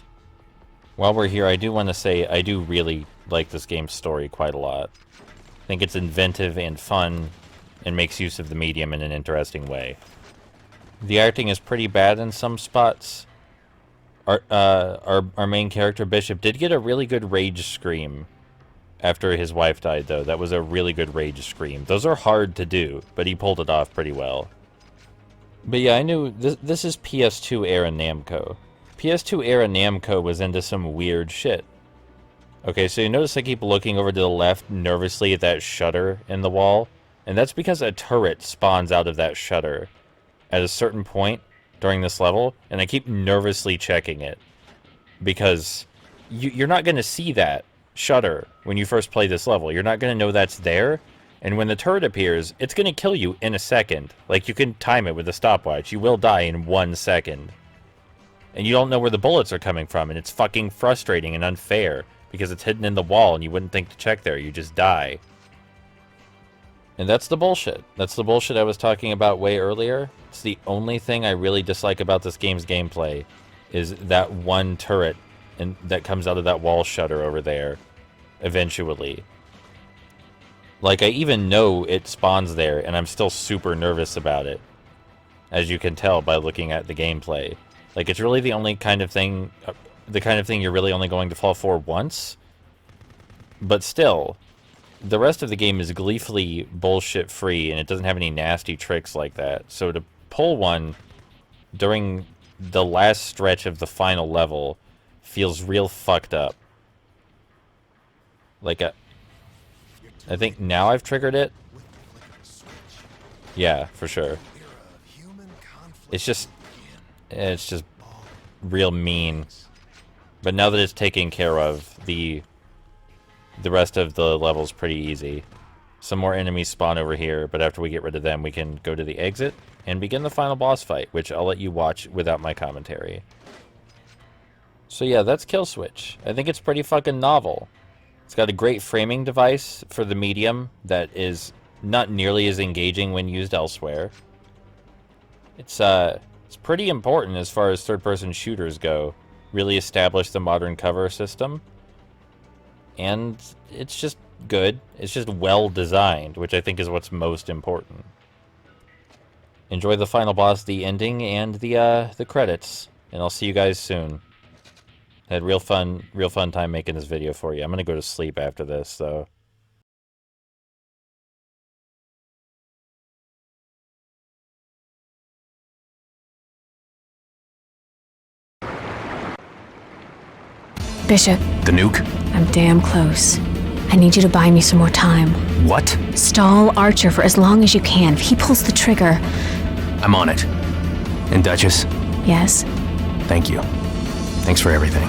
While we're here, I do want to say I do really like this game's story quite a lot. I think it's inventive and fun, and makes use of the medium in an interesting way. The acting is pretty bad in some spots. Our main character, Bishop, did get a really good rage scream after his wife died, though. That was a really good rage scream. Those are hard to do, but he pulled it off pretty well. But yeah, I knew this is PS2 era Namco. PS2 era Namco was into some weird shit. Okay, so you notice I keep looking over to the left nervously at that shutter in the wall, and that's because a turret spawns out of that shutter at a certain point during this level, and I keep nervously checking it. Because you're not going to see that shutter when you first play this level. You're not going to know that's there, and when the turret appears, it's going to kill you in a second. Like, you can time it with a stopwatch. You will die in 1 second. And you don't know where the bullets are coming from, and it's fucking frustrating and unfair, because it's hidden in the wall, and you wouldn't think to check there. You just die. And that's the bullshit. That's the bullshit I was talking about way earlier. It's the only thing I really dislike about this game's gameplay, is that one turret that comes out of that wall shutter over there, eventually. Like, I even know it spawns there, and I'm still super nervous about it, as you can tell by looking at the gameplay. Like, it's really the only kind of thing, you're really only going to fall for once. But still, the rest of the game is gleefully bullshit-free, and it doesn't have any nasty tricks like that. So to pull one during the last stretch of the final level feels real fucked up. Like, I think now I've triggered it. Yeah, for sure. It's just real mean. But now that it's taken care of, the the rest of the level's pretty easy. Some more enemies spawn over here, but after we get rid of them, we can go to the exit and begin the final boss fight, which I'll let you watch without my commentary. So yeah, that's Kill Switch. I think it's pretty fucking novel. It's got a great framing device for the medium that is not nearly as engaging when used elsewhere. It's pretty important as far as third-person shooters go. Really establish the modern cover system. And it's just good. It's just well designed, which I think is what's most important. Enjoy the final boss, the ending, and the credits. And I'll see you guys soon. Had real fun time making this video for you. I'm gonna go to sleep after this, so. Bishop, The nuke? I'm damn close. I need you to buy me some more time. What? Stall Archer for as long as you can. If he pulls the trigger... I'm on it. And Duchess, Yes? thank you. Thanks for everything.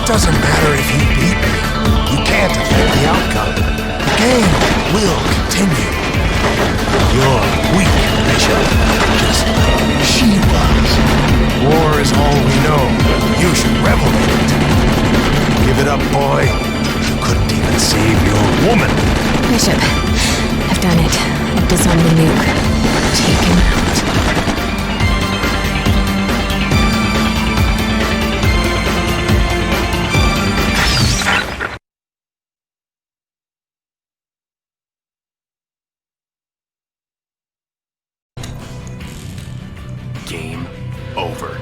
Doesn't matter if you beat me. You can't affect the outcome. The game will continue. You're weak, Bishop. Just like she was. War is all we know. You should revel in it. Give it up, boy. You couldn't even save your woman. Bishop, I've done it. I've disarmed the nuke. Take him out. Game over.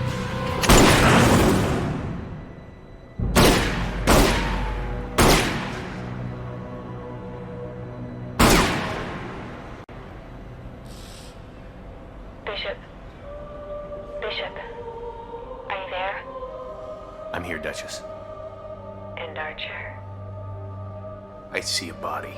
Bishop. Bishop. Are you there? I'm here, Duchess. And Archer. I see a body.